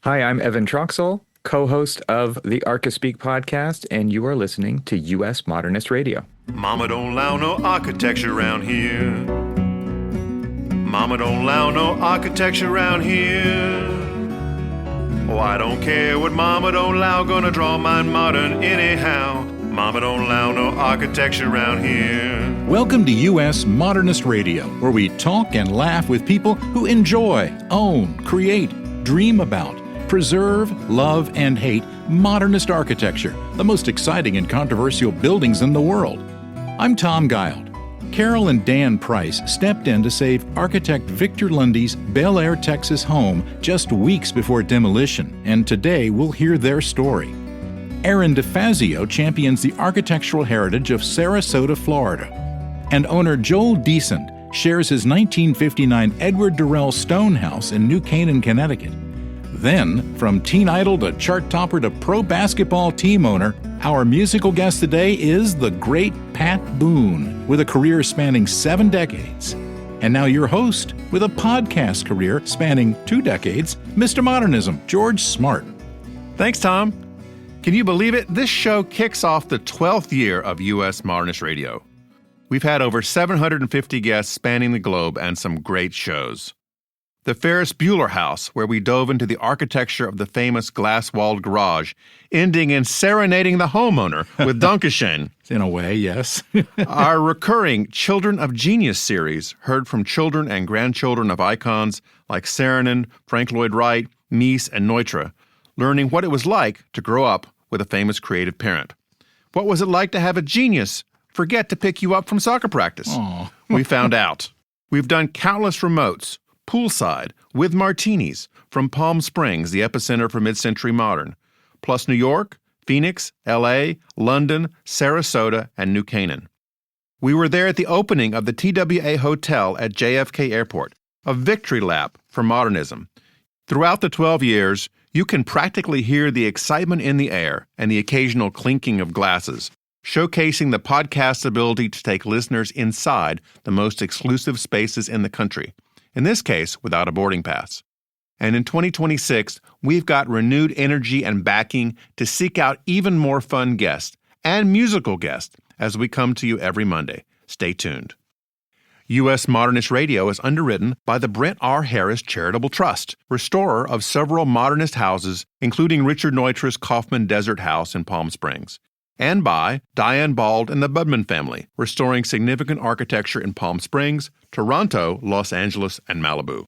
Hi, I'm Evan Troxel, co-host of the Archispeak podcast, and you are listening to U.S. Modernist Radio. Mama don't allow no architecture around here. Mama don't allow no architecture around here. Oh, I don't care what Mama don't allow, gonna draw mine modern anyhow. Mama don't allow no architecture around here. Welcome to U.S. Modernist Radio, where we talk and laugh with people who enjoy, own, create, dream about, preserve, love, and hate modernist architecture, the most exciting and controversial buildings in the world. I'm Tom Guild. Carol and Dan Price stepped in to save architect Victor Lundy's Bellaire, Texas home just weeks before demolition, and today we'll hear their story. Erin DiFazio champions the architectural heritage of Sarasota, Florida. And owner Joel Disend shares his 1959 Edward Durell Stone house in New Canaan, Connecticut. Then, from teen idol to chart topper to pro basketball team owner, our musical guest today is the great Pat Boone, with a career spanning 7 decades. And now your host, with a podcast career spanning 2 decades, Mr. Modernism, George Smart. Thanks, Tom. Can you believe it? This show kicks off the 12th year of U.S. Modernist Radio. We've had over 750 guests spanning the globe and some great shows. The Ferris Bueller House, where we dove into the architecture of the famous glass-walled garage, ending in serenading the homeowner with Dankeschön. In a way, yes. Our recurring Children of Genius series heard from children and grandchildren of icons like Saarinen, Frank Lloyd Wright, Mies, and Neutra, learning what it was like to grow up with a famous creative parent. What was it like to have a genius forget to pick you up from soccer practice? Aww. We found out. We've done countless remotes, poolside, with martinis, from Palm Springs, the epicenter for mid-century modern, plus New York, Phoenix, L.A., London, Sarasota, and New Canaan. We were there at the opening of the TWA Hotel at JFK Airport, a victory lap for modernism. Throughout the 12 years, you can practically hear the excitement in the air and the occasional clinking of glasses, showcasing the podcast's ability to take listeners inside the most exclusive spaces in the country, in this case, without a boarding pass. And in 2026, we've got renewed energy and backing to seek out even more fun guests and musical guests as we come to you every Monday. Stay tuned. U.S. Modernist Radio is underwritten by the Brent R. Harris Charitable Trust, restorer of several modernist houses, including Richard Neutra's Kaufman Desert House in Palm Springs, and by Diane Bald and the Budman family, restoring significant architecture in Palm Springs, Toronto, Los Angeles, and Malibu.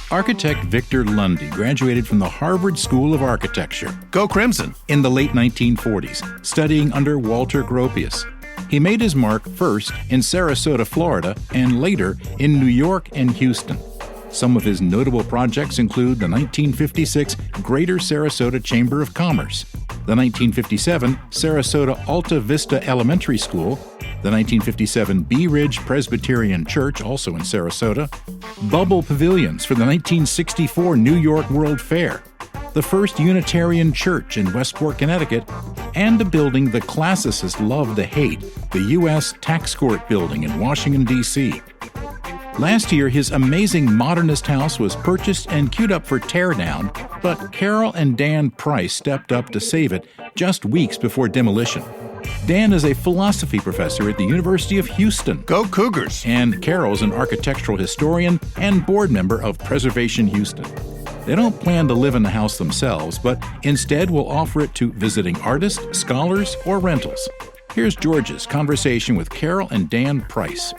Architect Victor Lundy graduated from the Harvard School of Architecture. Go Crimson! In the late 1940s, studying under Walter Gropius. He made his mark first in Sarasota, Florida, and later in New York and Houston. Some of his notable projects include the 1956 Greater Sarasota Chamber of Commerce, the 1957 Sarasota Alta Vista Elementary School, the 1957 Bee Ridge Presbyterian Church, also in Sarasota, Bubble Pavilions for the 1964 New York World Fair, the First Unitarian Church in Westport, Connecticut, and a building the classicists love to hate, the U.S. Tax Court Building in Washington, D.C. Last year, his amazing modernist house was purchased and queued up for teardown, but Carol and Dan Price stepped up to save it just weeks before demolition. Dan is a philosophy professor at the University of Houston. Go Cougars! And Carol's an architectural historian and board member of Preservation Houston. They don't plan to live in the house themselves, but instead will offer it to visiting artists, scholars, or rentals. Here's George's conversation with Carol and Dan Price.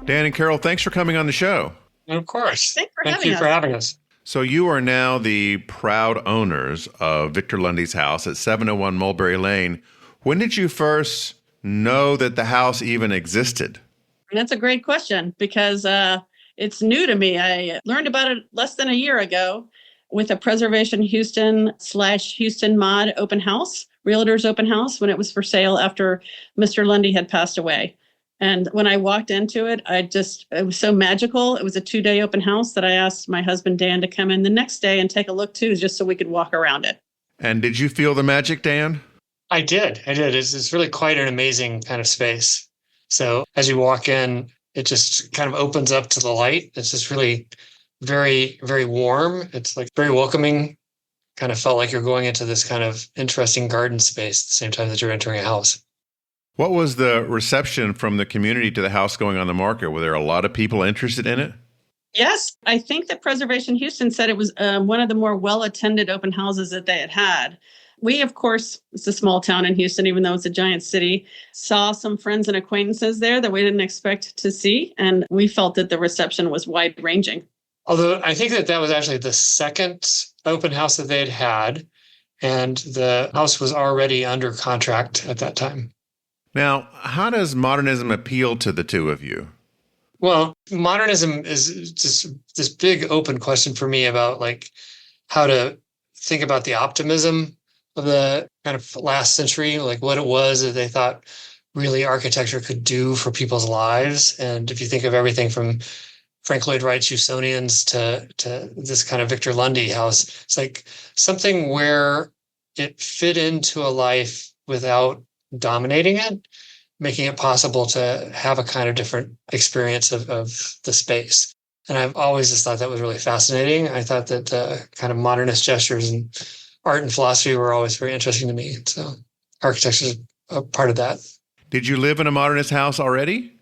Dan and Carol, thanks for coming on the show. Of course. Thank you for having us. So you are now the proud owners of Victor Lundy's house at 701 Mulberry Lane. When did you first know that the house even existed? That's a great question because it's new to me. I learned about it less than a year ago with a Preservation Houston / Houston Mod open house, Realtors open house, when it was for sale after Mr. Lundy had passed away. And when I walked into it, it was so magical. It was a 2-day open house that I asked my husband, Dan, to come in the next day and take a look too, just so we could walk around it. And did you feel the magic, Dan? I did. It's really quite an amazing kind of space. So as you walk in, It just kind of opens up to the light. It's just really very, very warm. It's like very welcoming. Kind of felt like you're going into this kind of interesting garden space at the same time that you're entering a house. What was the reception from the community to the house going on the market? Were there a lot of people interested in it? Yes, I think that Preservation Houston said it was one of the more well-attended open houses that they had had. We, of course, it's a small town in Houston, even though it's a giant city, saw some friends and acquaintances there that we didn't expect to see. And we felt that the reception was wide-ranging. Although I think that was actually the second open house that they had had, and the house was already under contract at that time. Now, how does modernism appeal to the two of you? Well, modernism is just this big open question for me about like how to think about the optimism of the kind of last century, like what it was that they thought really architecture could do for people's lives. And if you think of everything from Frank Lloyd Wright's Usonians to this kind of Victor Lundy house, it's like something where it fit into a life without dominating it, making it possible to have a kind of different experience of the space. And I've always just thought that was really fascinating. I thought that kind of modernist gestures and art and philosophy were always very interesting to me. So architecture is a part of that. Did you live in a modernist house already?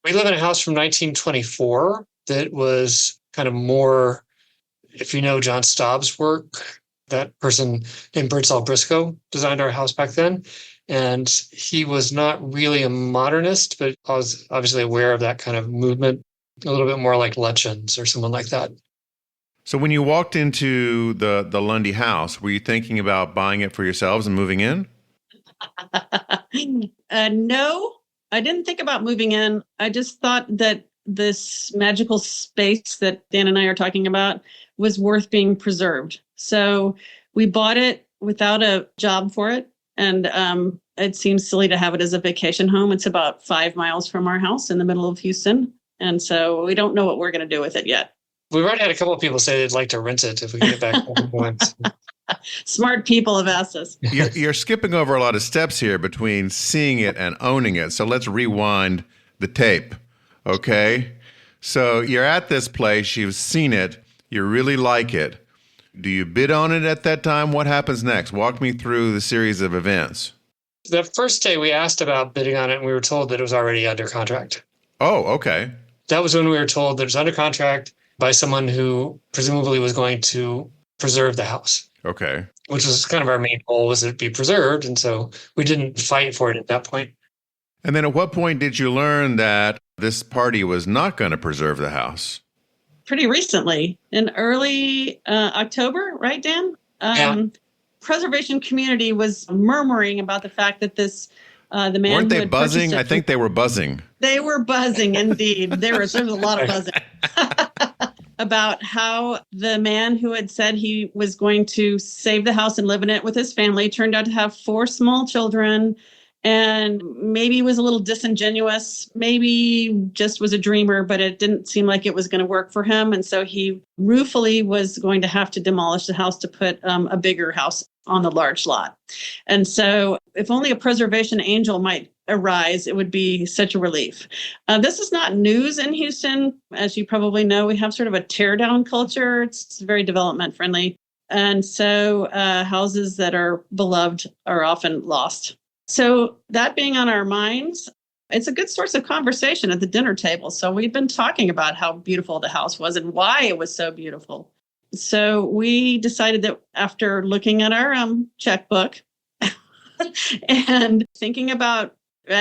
We live in a house from 1924 that was kind of more, if you know John Staub's work, that person named Birdsall Briscoe designed our house back then. And he was not really a modernist, but I was obviously aware of that kind of movement, a little bit more like Lutyens or someone like that. So when you walked into the Lundy house, were you thinking about buying it for yourselves and moving in? No, I didn't think about moving in. I just thought that this magical space that Dan and I are talking about was worth being preserved. So we bought it without a job for it. And it seems silly to have it as a vacation home. It's about 5 miles from our house in the middle of Houston. And so we don't know what we're going to do with it yet. We've already had a couple of people say they'd like to rent it if we get back. Smart people have asked us. You're skipping over a lot of steps here between seeing it and owning it. So let's rewind the tape. Okay. So you're at this place. You've seen it. You really like it. Do you bid on it at that time? What happens next? Walk me through the series of events. The first day we asked about bidding on it, and we were told that it was already under contract. Oh, okay. That was when we were told that it was under contract by someone who presumably was going to preserve the house. Okay. Which was kind of our main goal, was that it be preserved. And so we didn't fight for it at that point. And then at what point did you learn that this party was not going to preserve the house? Pretty recently, in early October, right, Dan? Yeah. Preservation community was murmuring about the fact that this, the man Weren't who they had buzzing? purchased it, I think they were buzzing. They were buzzing, indeed. There was a lot of buzzing about how the man who had said he was going to save the house and live in it with his family turned out to have 4 small children, and maybe was a little disingenuous, maybe just was a dreamer, but it didn't seem like it was going to work for him. And so he ruefully was going to have to demolish the house to put a bigger house on the large lot. And so if only a preservation angel might arise, it would be such a relief. This is not news in Houston. As you probably know, we have sort of a tear down culture. It's very development friendly. And so houses that are beloved are often lost. So that being on our minds, it's a good source of conversation at the dinner table. So we've been talking about how beautiful the house was and why it was so beautiful. So we decided that after looking at our checkbook and thinking about,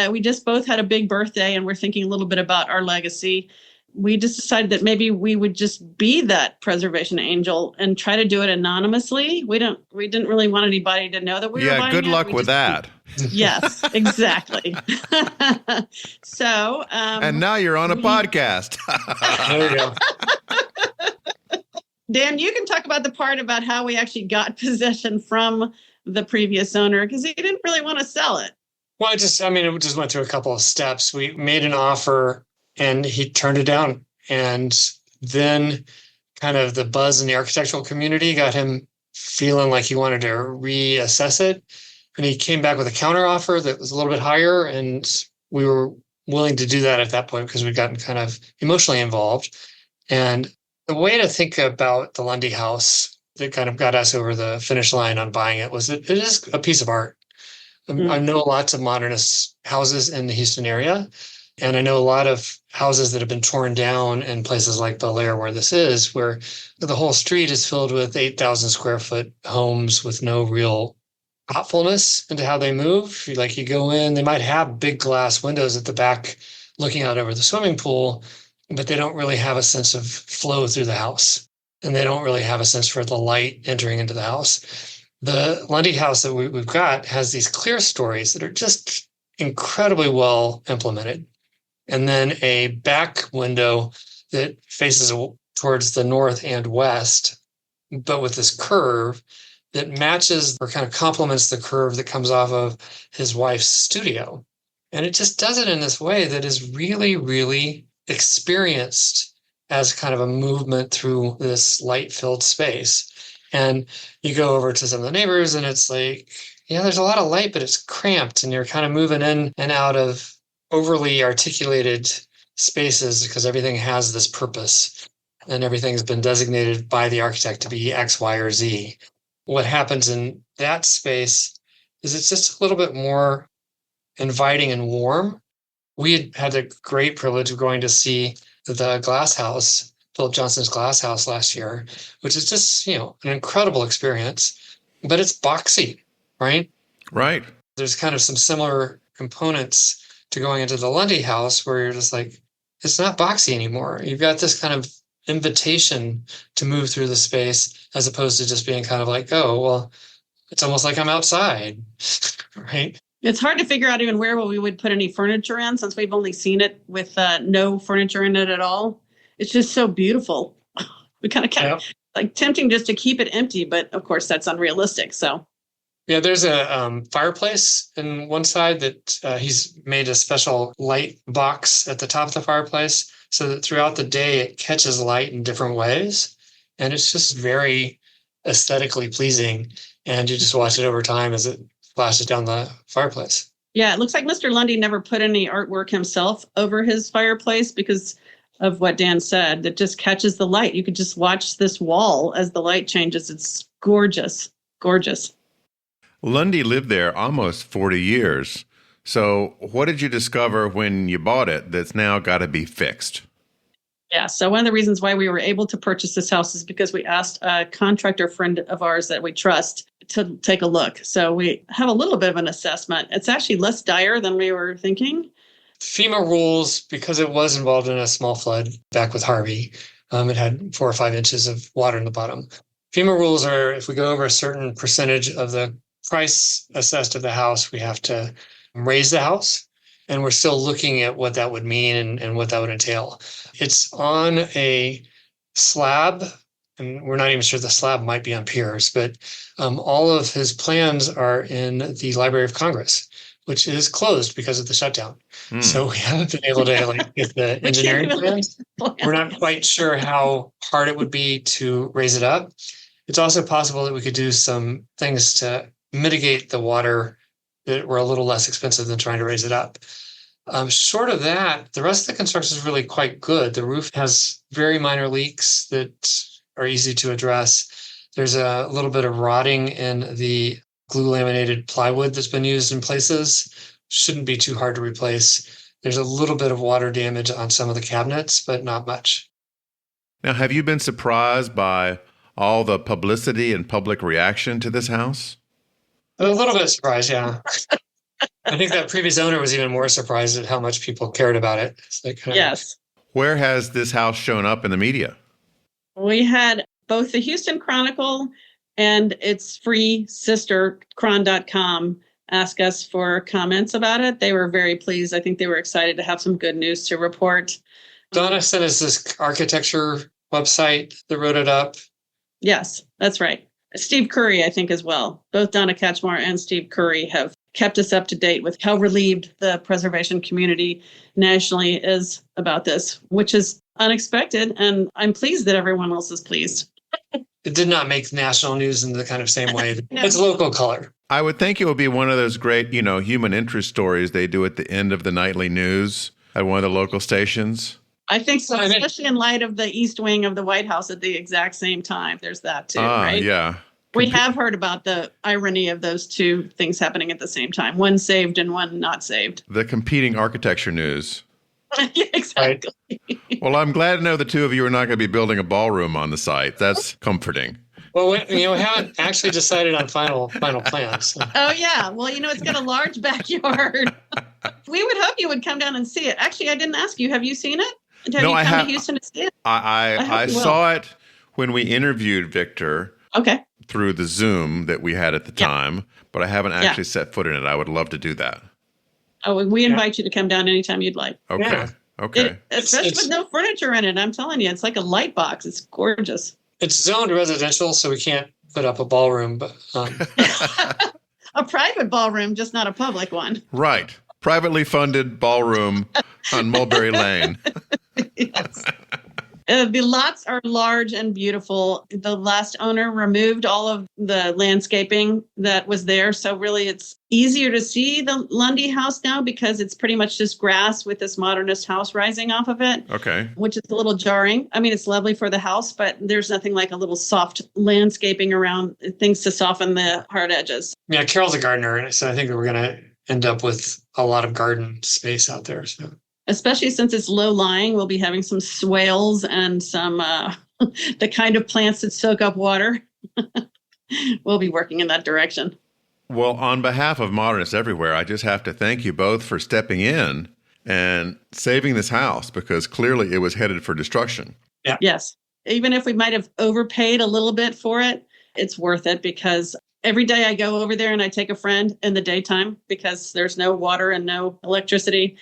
we just both had a big birthday and we're thinking a little bit about our legacy. We just decided that maybe we would just be that preservation angel and try to do it anonymously. We didn't really want anybody to know that we were buying it. Yeah, good luck with that. Yes, exactly. So, and now you're on a podcast. There we go. Dan, you can talk about the part about how we actually got possession from the previous owner, because he didn't really want to sell it. Well, it just went through a couple of steps. We made an offer and he turned it down. And then kind of the buzz in the architectural community got him feeling like he wanted to reassess it. And he came back with a counter offer that was a little bit higher. And we were willing to do that at that point because we'd gotten kind of emotionally involved. And the way to think about the Lundy house that kind of got us over the finish line on buying it was that it is a piece of art. I know lots of modernist houses in the Houston area, and I know a lot of houses that have been torn down in places like Bellaire, where this is, where the whole street is filled with 8,000 square foot homes with no real thoughtfulness into how they move. Like you go in, they might have big glass windows at the back looking out over the swimming pool, but they don't really have a sense of flow through the house. And they don't really have a sense for the light entering into the house. The Lundy house that we've got has these clear stories that are just incredibly well implemented. And then a back window that faces towards the north and west, but with this curve that matches or kind of complements the curve that comes off of his wife's studio. And it just does it in this way that is really, really experienced as kind of a movement through this light-filled space. And you go over to some of the neighbors and it's like, yeah, there's a lot of light, but it's cramped and you're kind of moving in and out of overly articulated spaces because everything has this purpose and everything's been designated by the architect to be X, Y, or Z. What happens in that space is it's just a little bit more inviting and warm. We had the great privilege of going to see the glass house, Philip Johnson's glass house last year, which is just, an incredible experience, but it's boxy, right? Right. There's kind of some similar components to going into the Lundy house where you're just like, it's not boxy anymore. You've got this kind of invitation to move through the space as opposed to just being kind of like, oh, well, it's almost like I'm outside, right? It's hard to figure out even where we would put any furniture in since we've only seen it with no furniture in it at all. It's just so beautiful. We kind of like tempting just to keep it empty, but of course that's unrealistic. So. Yeah, there's a fireplace in one side that he's made a special light box at the top of the fireplace so that throughout the day it catches light in different ways. And it's just very aesthetically pleasing. And you just watch it over time as it flashes down the fireplace. Yeah, it looks like Mr. Lundy never put any artwork himself over his fireplace because of what Dan said, that just catches the light. You could just watch this wall as the light changes. It's gorgeous, gorgeous. Lundy lived there almost 40 years. So what did you discover when you bought it that's now got to be fixed? Yeah, so one of the reasons why we were able to purchase this house is because we asked a contractor friend of ours that we trust to take a look. So we have a little bit of an assessment. It's actually less dire than we were thinking. FEMA rules, because it was involved in a small flood back with Harvey, it had 4 or 5 inches of water in the bottom. FEMA rules are if we go over a certain percentage of the price assessed of the house, we have to raise the house. And we're still looking at what that would mean and what that would entail. It's on a slab, and we're not even sure the slab might be on piers, but all of his plans are in the Library of Congress, which is closed because of the shutdown. So we haven't been able to get the engineering plans. We're not quite sure how hard it would be to raise it up. It's also possible that we could do some things to mitigate the water that were a little less expensive than trying to raise it up. Short of that, the rest of the construction is really quite good. The roof has very minor leaks that are easy to address. There's a little bit of rotting in the glue laminated plywood that's been used in places. Shouldn't be too hard to replace. There's a little bit of water damage on some of the cabinets, but not much. Now, have you been surprised by all the publicity and public reaction to this house? A little bit surprised, yeah. I think that previous owner was even more surprised at how much people cared about it. It's like, Yes. Where has this house shown up in the media? We had both the Houston Chronicle and its free sister, chron.com, ask us for comments about it. They were very pleased. I think they were excited to have some good news to report. Donna sent us this architecture website that wrote it up. Yes, that's right. Steve Curry, I think, as well. Both Donna Catchmore and Steve Curry have kept us up to date with how relieved the preservation community nationally is about this, which is unexpected. And I'm pleased that everyone else is pleased. It did not make national news in the kind of same way. No. It's local color. I would think it would be one of those great, human interest stories they do at the end of the nightly news at one of the local stations. I think so, especially in light of the East Wing of the White House at the exact same time. There's that too, right? Yeah. We have heard about the irony of those two things happening at the same time. One saved and one not saved. The competing architecture news. Yeah, exactly. Right. Well, I'm glad to know the two of you are not going to be building a ballroom on the site. That's comforting. Well, we haven't actually decided on final plans. So. Oh, yeah. Well, it's got a large backyard. We would hope you would come down and see it. Actually, I didn't ask you. Have you seen it? Have you come to Houston to see it? I saw it when we interviewed Victor. Okay. Through the Zoom that we had at the time, but I haven't actually set foot in it. I would love to do that. Oh, we invite you to come down anytime you'd like. Okay. Yeah. Okay. Especially with no furniture in it. I'm telling you, it's like a light box. It's gorgeous. It's zoned residential, so we can't put up a ballroom, but a private ballroom, just not a public one. Right. Privately funded ballroom on Mulberry Lane. Yes. The lots are large and beautiful. The last owner removed all of the landscaping that was there. So really it's easier to see the Lundy house now because it's pretty much just grass with this modernist house rising off of it. Okay. Which is a little jarring. I mean, it's lovely for the house, but there's nothing like a little soft landscaping around things to soften the hard edges. Yeah, Carol's a gardener, so I think we're going to end up with a lot of garden space out there. So. Especially since it's low-lying, we'll be having some swales and some the kind of plants that soak up water. We'll be working in that direction. Well, on behalf of Modernists everywhere, I just have to thank you both for stepping in and saving this house because clearly it was headed for destruction. Yeah. Yes. Even if we might have overpaid a little bit for it, it's worth it because every day I go over there and I take a friend in the daytime because there's no water and no electricity.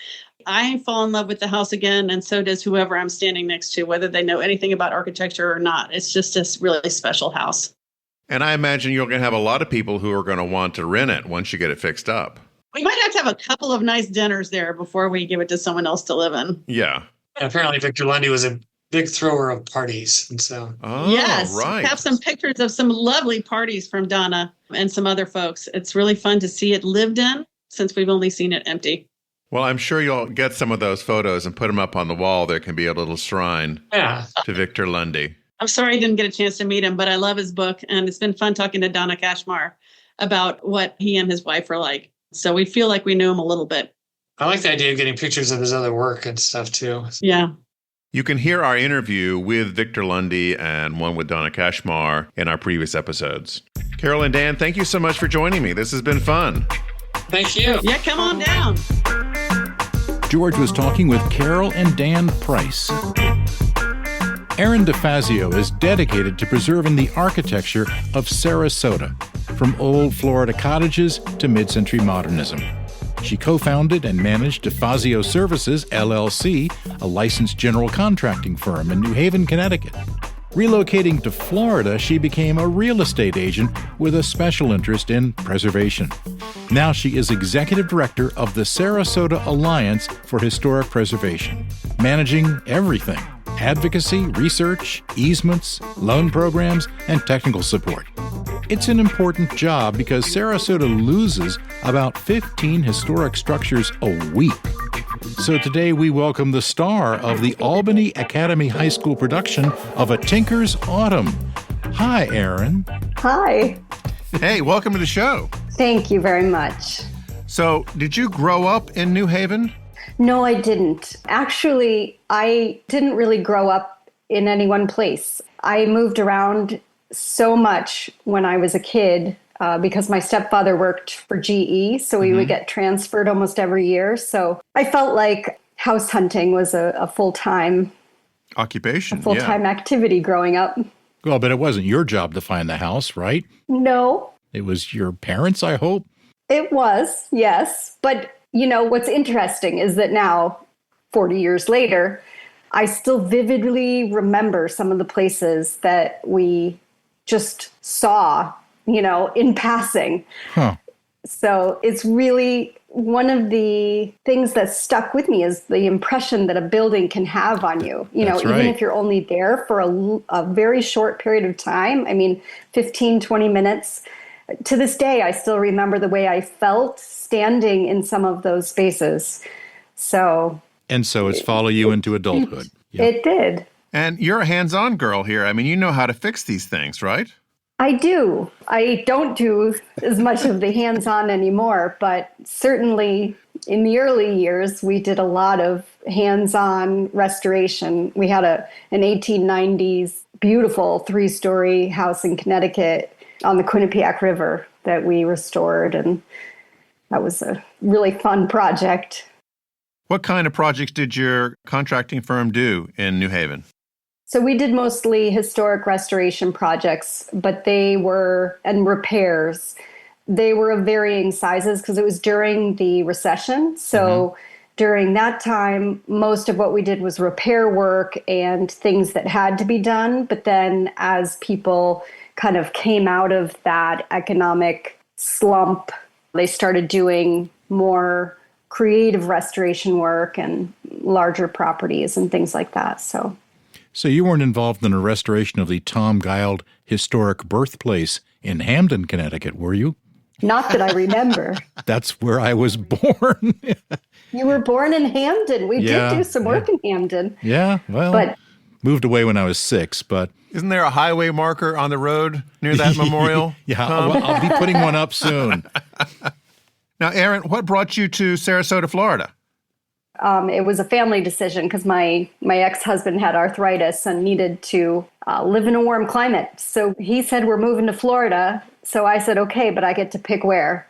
I fall in love with the house again, and so does whoever I'm standing next to, whether they know anything about architecture or not. It's just this really special house. And I imagine you're going to have a lot of people who are going to want to rent it once you get it fixed up. We might have to have a couple of nice dinners there before we give it to someone else to live in. Yeah. And apparently Victor Lundy was a big thrower of parties. And so. Oh, yes, right. We have some pictures of some lovely parties from Donna and some other folks. It's really fun to see it lived in since we've only seen it empty. Well, I'm sure you'll get some of those photos and put them up on the wall. There can be a little shrine to Victor Lundy. I'm sorry I didn't get a chance to meet him, but I love his book. And it's been fun talking to Donna Kashmar about what he and his wife are like. So we feel like we knew him a little bit. I like the idea of getting pictures of his other work and stuff, too. Yeah. You can hear our interview with Victor Lundy and one with Donna Kashmar in our previous episodes. Carol and Dan, thank you so much for joining me. This has been fun. Thank you. Yeah, come on down. George was talking with Carol and Dan Price. Erin DiFazio is dedicated to preserving the architecture of Sarasota, from old Florida cottages to mid-century modernism. She co-founded and managed DiFazio Services, LLC, a licensed general contracting firm in New Haven, Connecticut. Relocating to Florida, she became a real estate agent with a special interest in preservation. Now she is executive director of the Sarasota Alliance for Historic Preservation, managing everything: advocacy, research, easements, loan programs, and technical support. It's an important job because Sarasota loses about 15 historic structures a week. So today we welcome the star of the Albany Academy High School production of A Tinker's Autumn. Hi, Erin. Hi. Hey, welcome to the show. Thank you very much. So, did you grow up in New Haven? No, I didn't. Actually, I didn't really grow up in any one place. I moved around so much when I was a kid because my stepfather worked for GE, so we would get transferred almost every year. So I felt like house hunting was a full-time occupation, activity growing up. Well, but it wasn't your job to find the house, right? No. It was your parents', I hope? It was, yes. But, you know, what's interesting is that now, 40 years later, I still vividly remember some of the places that we just saw, you know, in passing. Huh. So it's really one of the things that stuck with me is the impression that a building can have on you. That's Even right. if you're only there for a very short period of time, 15, 20 minutes. To this day, I still remember the way I felt standing in some of those spaces. So it's follow you into adulthood. Yep. it did. And you're a hands-on girl here. You know how to fix these things, right? I do. I don't do as much of the hands-on anymore, but certainly in the early years, we did a lot of hands-on restoration. We had an 1890s beautiful 3-story house in Connecticut on the Quinnipiac River that we restored, and that was a really fun project. What kind of projects did your contracting firm do in New Haven? So we did mostly historic restoration projects, but and repairs. They were of varying sizes because it was during the recession. So during that time, most of what we did was repair work and things that had to be done. But then as people kind of came out of that economic slump, they started doing more creative restoration work and larger properties and things like that. So you weren't involved in a restoration of the Tom Guild historic birthplace in Hamden, Connecticut, were you? Not that I remember. That's where I was born. You were born in Hamden. We did do some work in Hamden. Yeah, well, But moved away when I was 6, but... Isn't there a highway marker on the road near that memorial? Yeah, I'll be putting one up soon. Now, Erin, what brought you to Sarasota, Florida? It was a family decision because my ex-husband had arthritis and needed to live in a warm climate. So he said, we're moving to Florida. So I said, okay, but I get to pick where.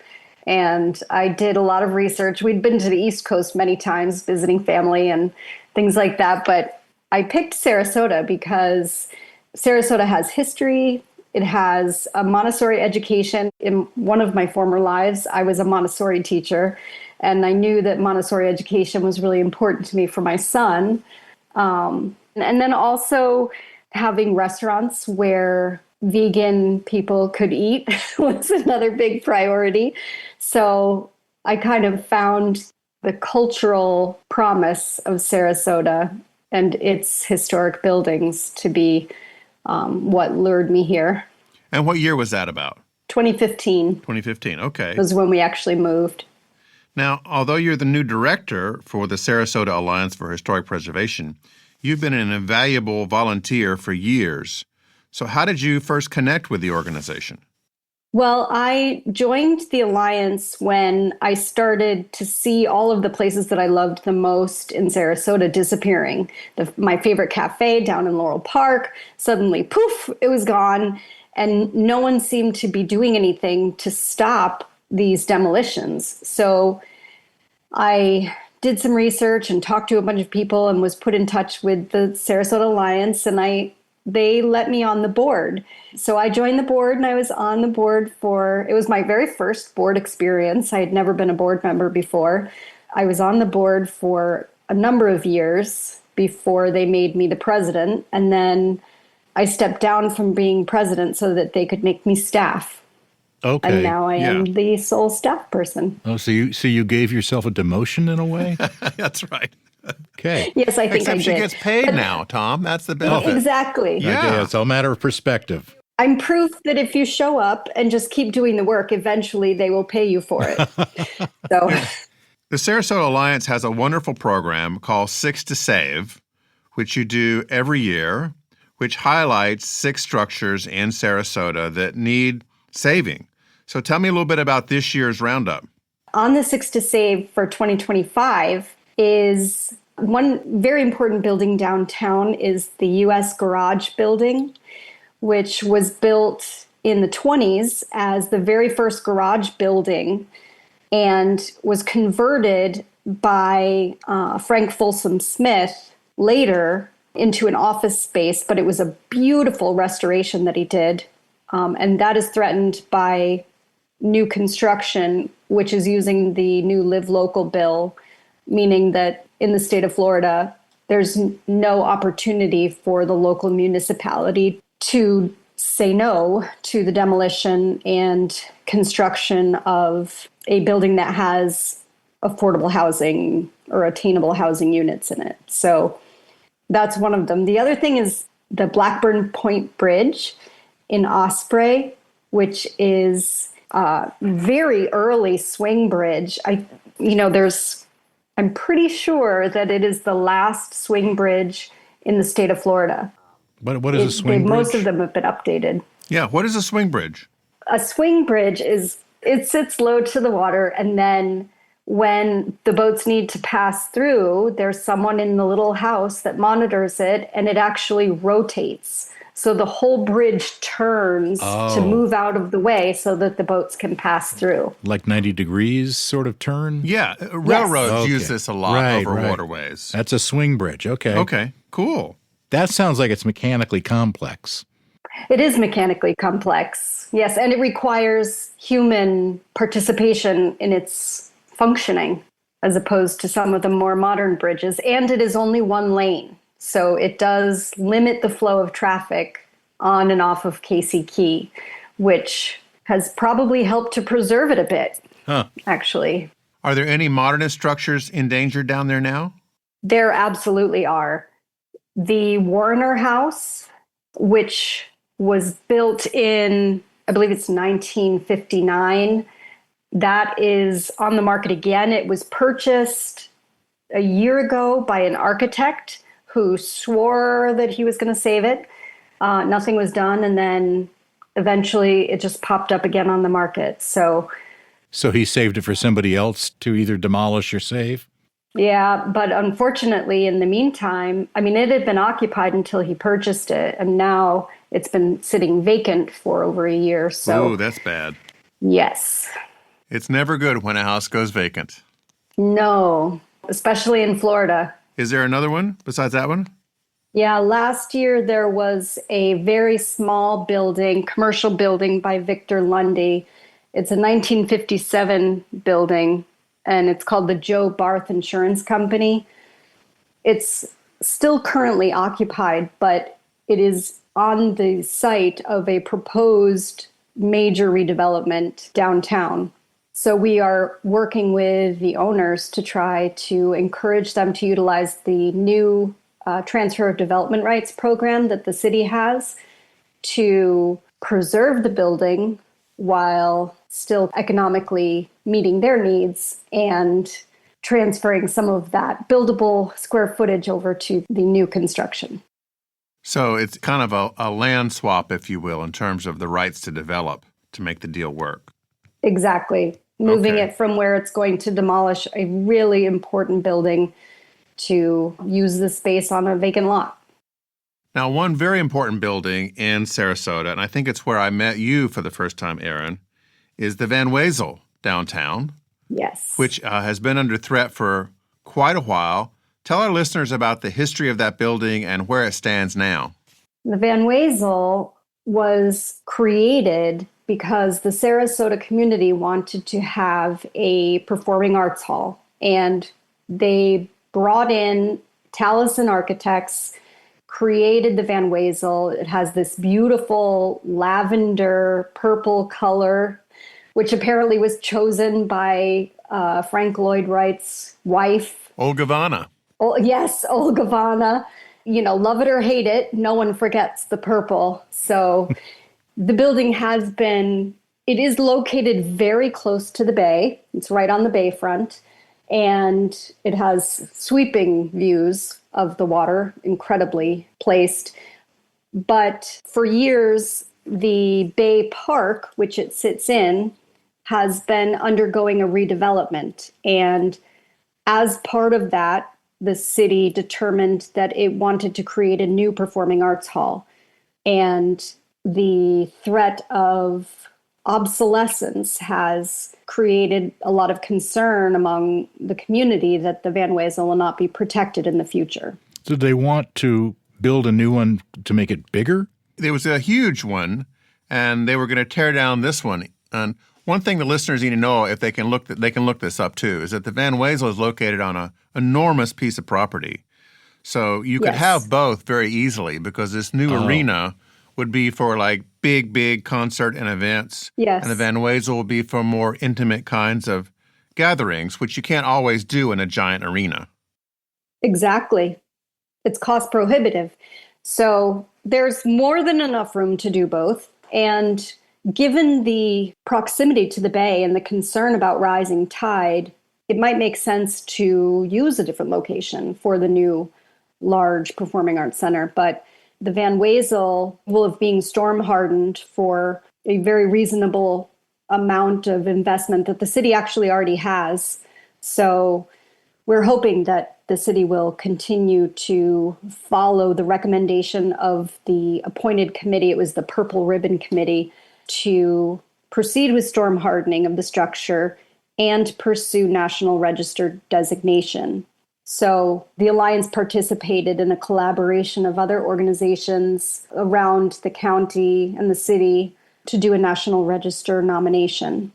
And I did a lot of research. We'd been to the East Coast many times visiting family and things like that. But I picked Sarasota because Sarasota has history. It has a Montessori education. In one of my former lives, I was a Montessori teacher. And I knew that Montessori education was really important to me for my son. And then also having restaurants where vegan people could eat was another big priority. So I kind of found the cultural promise of Sarasota and its historic buildings to be what lured me here. And what year was that about? 2015. 2015, okay. Was when we actually moved. Now, although you're the new director for the Sarasota Alliance for Historic Preservation, you've been an invaluable volunteer for years. So how did you first connect with the organization? Well, I joined the Alliance when I started to see all of the places that I loved the most in Sarasota disappearing. My favorite cafe down in Laurel Park, suddenly, poof, it was gone. And no one seemed to be doing anything to stop these demolitions. So I did some research and talked to a bunch of people and was put in touch with the Sarasota Alliance, and they let me on the board. So I joined the board, and I was on the board it was my very first board experience. I had never been a board member before. I was on the board for a number of years before they made me the president, and then I stepped down from being president so that they could make me staff. Okay. And now I am the sole staff person. Oh, so you gave yourself a demotion in a way? That's right. Okay. Yes, I think Except I she did. gets paid now, Tom. That's the benefit. Exactly. Yeah. Okay, it's all a matter of perspective. I'm proof that if you show up and just keep doing the work, eventually they will pay you for it. So The Sarasota Alliance has a wonderful program called 6 to Save, which you do every year, which highlights 6 structures in Sarasota that need saving. So tell me a little bit about this year's roundup. on the 6 to Save for 2025 is one very important building downtown is the U.S. Garage building, which was built in the 20s as the very first garage building and was converted by Frank Folsom Smith later into an office space, but it was a beautiful restoration that he did. And that is threatened by new construction, which is using the new Live Local bill, meaning that in the state of Florida, there's no opportunity for the local municipality to say no to the demolition and construction of a building that has affordable housing or attainable housing units in it. So that's one of them. The other thing is the Blackburn Point Bridge in Osprey, which is a very early swing bridge. I'm pretty sure that it is the last swing bridge in the state of Florida. What is a swing bridge? Most of them have been updated. Yeah, what is a swing bridge? A swing bridge it sits low to the water, and then when the boats need to pass through, there's someone in the little house that monitors it, and it actually rotates. So the whole bridge turns to move out of the way so that the boats can pass through. Like 90 degrees sort of turn? Yeah, railroads Yes. use this a lot over waterways. That's a swing bridge. Okay. Okay, cool. That sounds like it's mechanically complex. It is mechanically complex, yes, and it requires human participation in its functioning as opposed to some of the more modern bridges. And it is only one lane, so it does limit the flow of traffic on and off of Casey Key, which has probably helped to preserve it a bit, actually. Are there any modernist structures endangered down there now? There absolutely are. The Warner House, which was built in, I believe it's 1959, that is on the market again. It was purchased a year ago by an architect who swore that he was going to save it. Nothing was done, and then eventually it just popped up again on the market. So he saved it for somebody else to either demolish or save? Yeah, but unfortunately, in the meantime, it had been occupied until he purchased it, and now it's been sitting vacant for over a year. So, oh, that's bad. Yes. It's never good when a house goes vacant. No, especially in Florida. Is there another one besides that one? Yeah, last year there was a very small building, commercial building by Victor Lundy. It's a 1957 building, and it's called the Joe Barth Insurance Company. It's still currently occupied, but it is on the site of a proposed major redevelopment downtown. So we are working with the owners to try to encourage them to utilize the new transfer of development rights program that the city has to preserve the building while still economically meeting their needs and transferring some of that buildable square footage over to the new construction. So it's kind of a land swap, if you will, in terms of the rights to develop to make the deal work. Exactly. Moving it from where it's going to demolish a really important building to use the space on a vacant lot. Now, one very important building in Sarasota, and I think it's where I met you for the first time, Erin, is the Van Wezel downtown. Yes. Which has been under threat for quite a while. Tell our listeners about the history of that building and where it stands now. The Van Wezel was created because the Sarasota community wanted to have a performing arts hall. And they brought in Taliesin architects, created the Van Wezel. It has this beautiful lavender purple color, which apparently was chosen by Frank Lloyd Wright's wife. Olga Vanna. Oh, yes, Olga Vanna. Love it or hate it, no one forgets the purple. So the building it is located very close to the bay. It's right on the bayfront. And it has sweeping views of the water, incredibly placed. But for years, the Bay Park, which it sits in, has been undergoing a redevelopment. And as part of that, the city determined that it wanted to create a new performing arts hall. And the threat of obsolescence has created a lot of concern among the community that the Van Wezel will not be protected in the future. Did they want to build a new one to make it bigger? There was a huge one, and they were going to tear down this one. And one thing the listeners need to know, if they can look this up too, is that the Van Wezel is located on an enormous piece of property. So you could have both very easily because this new arena would be for like big concert and events. Yes. And the Van Wezel would be for more intimate kinds of gatherings, which you can't always do in a giant arena. Exactly. It's cost prohibitive. So there's more than enough room to do both. And given the proximity to the bay and the concern about rising tide, it might make sense to use a different location for the new large performing arts center. But the Van Wezel will have been storm hardened for a very reasonable amount of investment that the city actually already has. So we're hoping that the city will continue to follow the recommendation of the appointed committee. It was the Purple Ribbon Committee, to proceed with storm hardening of the structure and pursue National Register designation. So the Alliance participated in a collaboration of other organizations around the county and the city to do a National Register nomination.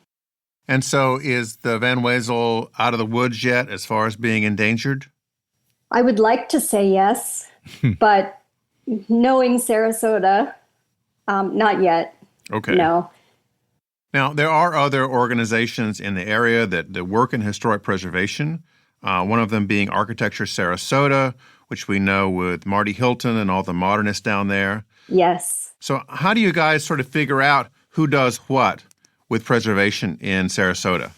And so is the Van Wezel out of the woods yet as far as being endangered? I would like to say yes, but knowing Sarasota, not yet. Okay. No. Now, there are other organizations in the area that work in historic preservation, one of them being Architecture Sarasota, which we know with Marty Hilton and all the modernists down there. Yes. So how do you guys sort of figure out who does what with preservation in Sarasota?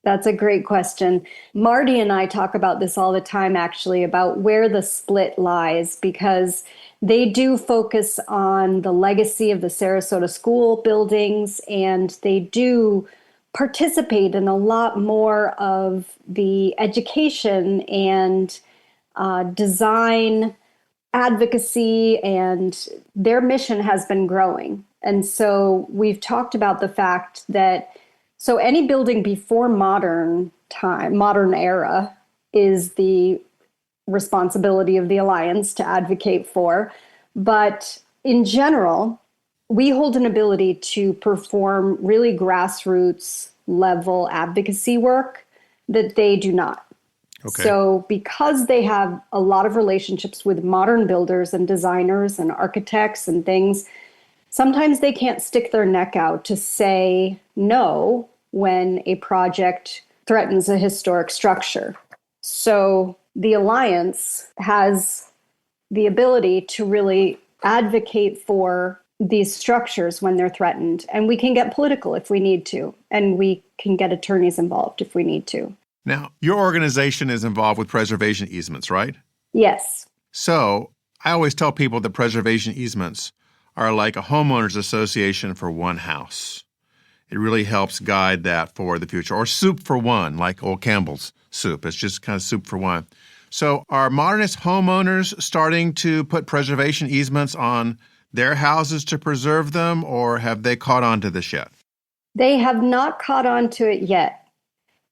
That's a great question. Marty and I talk about this all the time, actually, about where the split lies, because they do focus on the legacy of the Sarasota school buildings, and they do participate in a lot more of the education and design advocacy, and their mission has been growing. And so we've talked about the fact that so any building before modern era, is the responsibility of the Alliance to advocate for. But in general, we hold an ability to perform really grassroots level advocacy work that they do not. Okay. So because they have a lot of relationships with modern builders and designers and architects and things, sometimes they can't stick their neck out to say no when a project threatens a historic structure. So the Alliance has the ability to really advocate for these structures when they're threatened. And we can get political if we need to. And we can get attorneys involved if we need to. Now, your organization is involved with preservation easements, right? Yes. So I always tell people that preservation easements are like a homeowners association for one house. It really helps guide that for the future. Or soup for one, like old Campbell's soup. It's just kind of soup for one. So are modernist homeowners starting to put preservation easements on their houses to preserve them, or have they caught on to this yet? They have not caught on to it yet,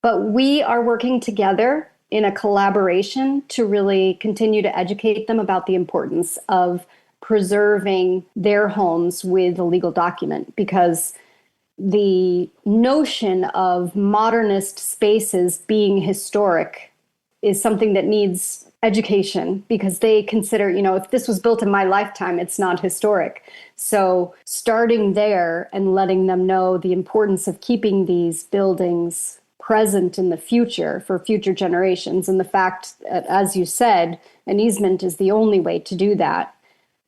but we are working together in a collaboration to really continue to educate them about the importance of preserving their homes with a legal document, because the notion of modernist spaces being historic is something that needs education, because they consider, if this was built in my lifetime, it's not historic. So starting there and letting them know the importance of keeping these buildings present in the future for future generations, and the fact that, as you said, an easement is the only way to do that.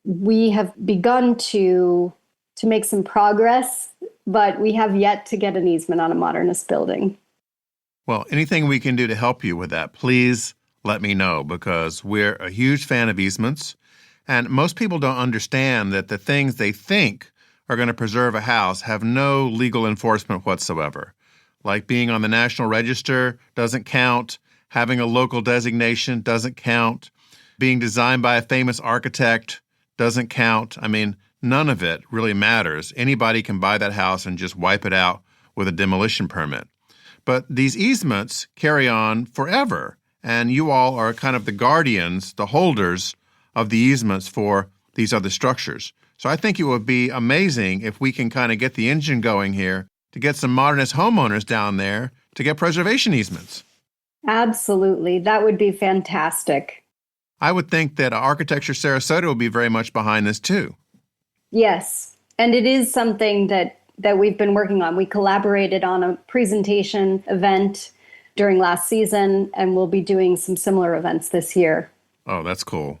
We have begun to make some progress, but we have yet to get an easement on a modernist building. Well, anything we can do to help you with that, please let me know, because we're a huge fan of easements. And most people don't understand that the things they think are going to preserve a house have no legal enforcement whatsoever. Like being on the National Register doesn't count. Having a local designation doesn't count. Being designed by a famous architect doesn't count. I mean, none of it really matters. Anybody can buy that house and just wipe it out with a demolition permit. But these easements carry on forever, and you all are kind of the guardians, the holders of the easements for these other structures. So I think it would be amazing if we can kind of get the engine going here to get some modernist homeowners down there to get preservation easements. Absolutely. That would be fantastic. I would think that Architecture Sarasota would be very much behind this too. Yes. And it is something that we've been working on. We collaborated on a presentation event during last season, and we'll be doing some similar events this year. Oh, that's cool.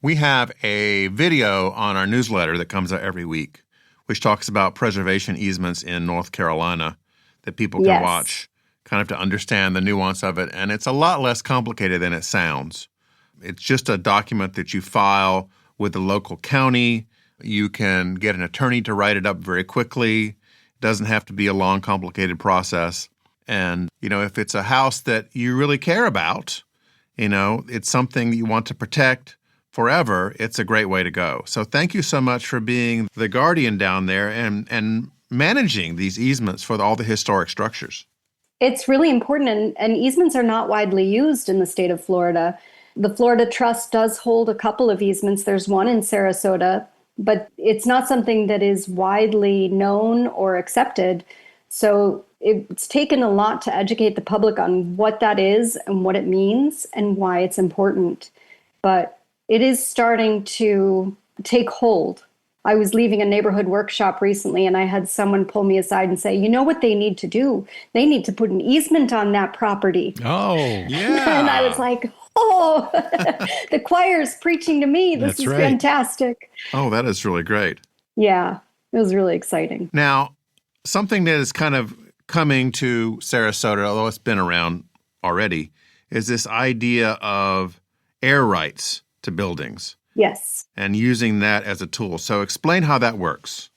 We have a video on our newsletter that comes out every week, which talks about preservation easements in North Carolina that people can watch, kind of to understand the nuance of it. And it's a lot less complicated than it sounds. It's just a document that you file with the local county. You can get an attorney to write it up very quickly. It doesn't have to be a long, complicated process. And, if it's a house that you really care about, it's something that you want to protect forever, it's a great way to go. So thank you so much for being the guardian down there and managing these easements for all the historic structures. It's really important, and easements are not widely used in the state of Florida. The Florida Trust does hold a couple of easements. There's one in Sarasota, but it's not something that is widely known or accepted. So it's taken a lot to educate the public on what that is and what it means and why it's important. But it is starting to take hold. I was leaving a neighborhood workshop recently, and I had someone pull me aside and say, you know what they need to do? They need to put an easement on that property. Oh, yeah. And I was like, oh, the choir's preaching to me. This is fantastic. Oh, that is really great. Yeah, it was really exciting. Now, something that is kind of coming to Sarasota, although it's been around already, is this idea of air rights to buildings. Yes. And using that as a tool. So explain how that works.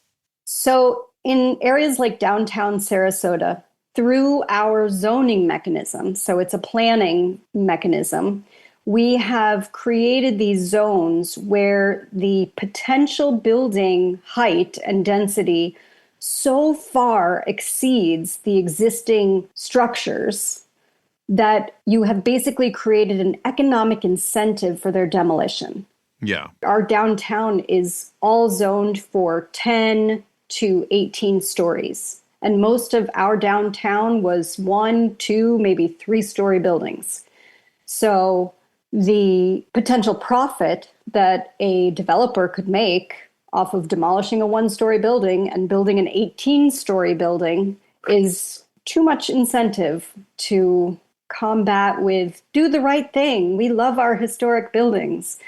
So in areas like downtown Sarasota, through our zoning mechanism, so it's a planning mechanism, we have created these zones where the potential building height and density so far exceeds the existing structures that you have basically created an economic incentive for their demolition. Yeah. Our downtown is all zoned for 10 to 18 stories. And most of our downtown was 1, 2, maybe 3-story buildings. So the potential profit that a developer could make off of demolishing a 1-story building and building an 18-story building is too much incentive to combat with do the right thing. We love our historic buildings.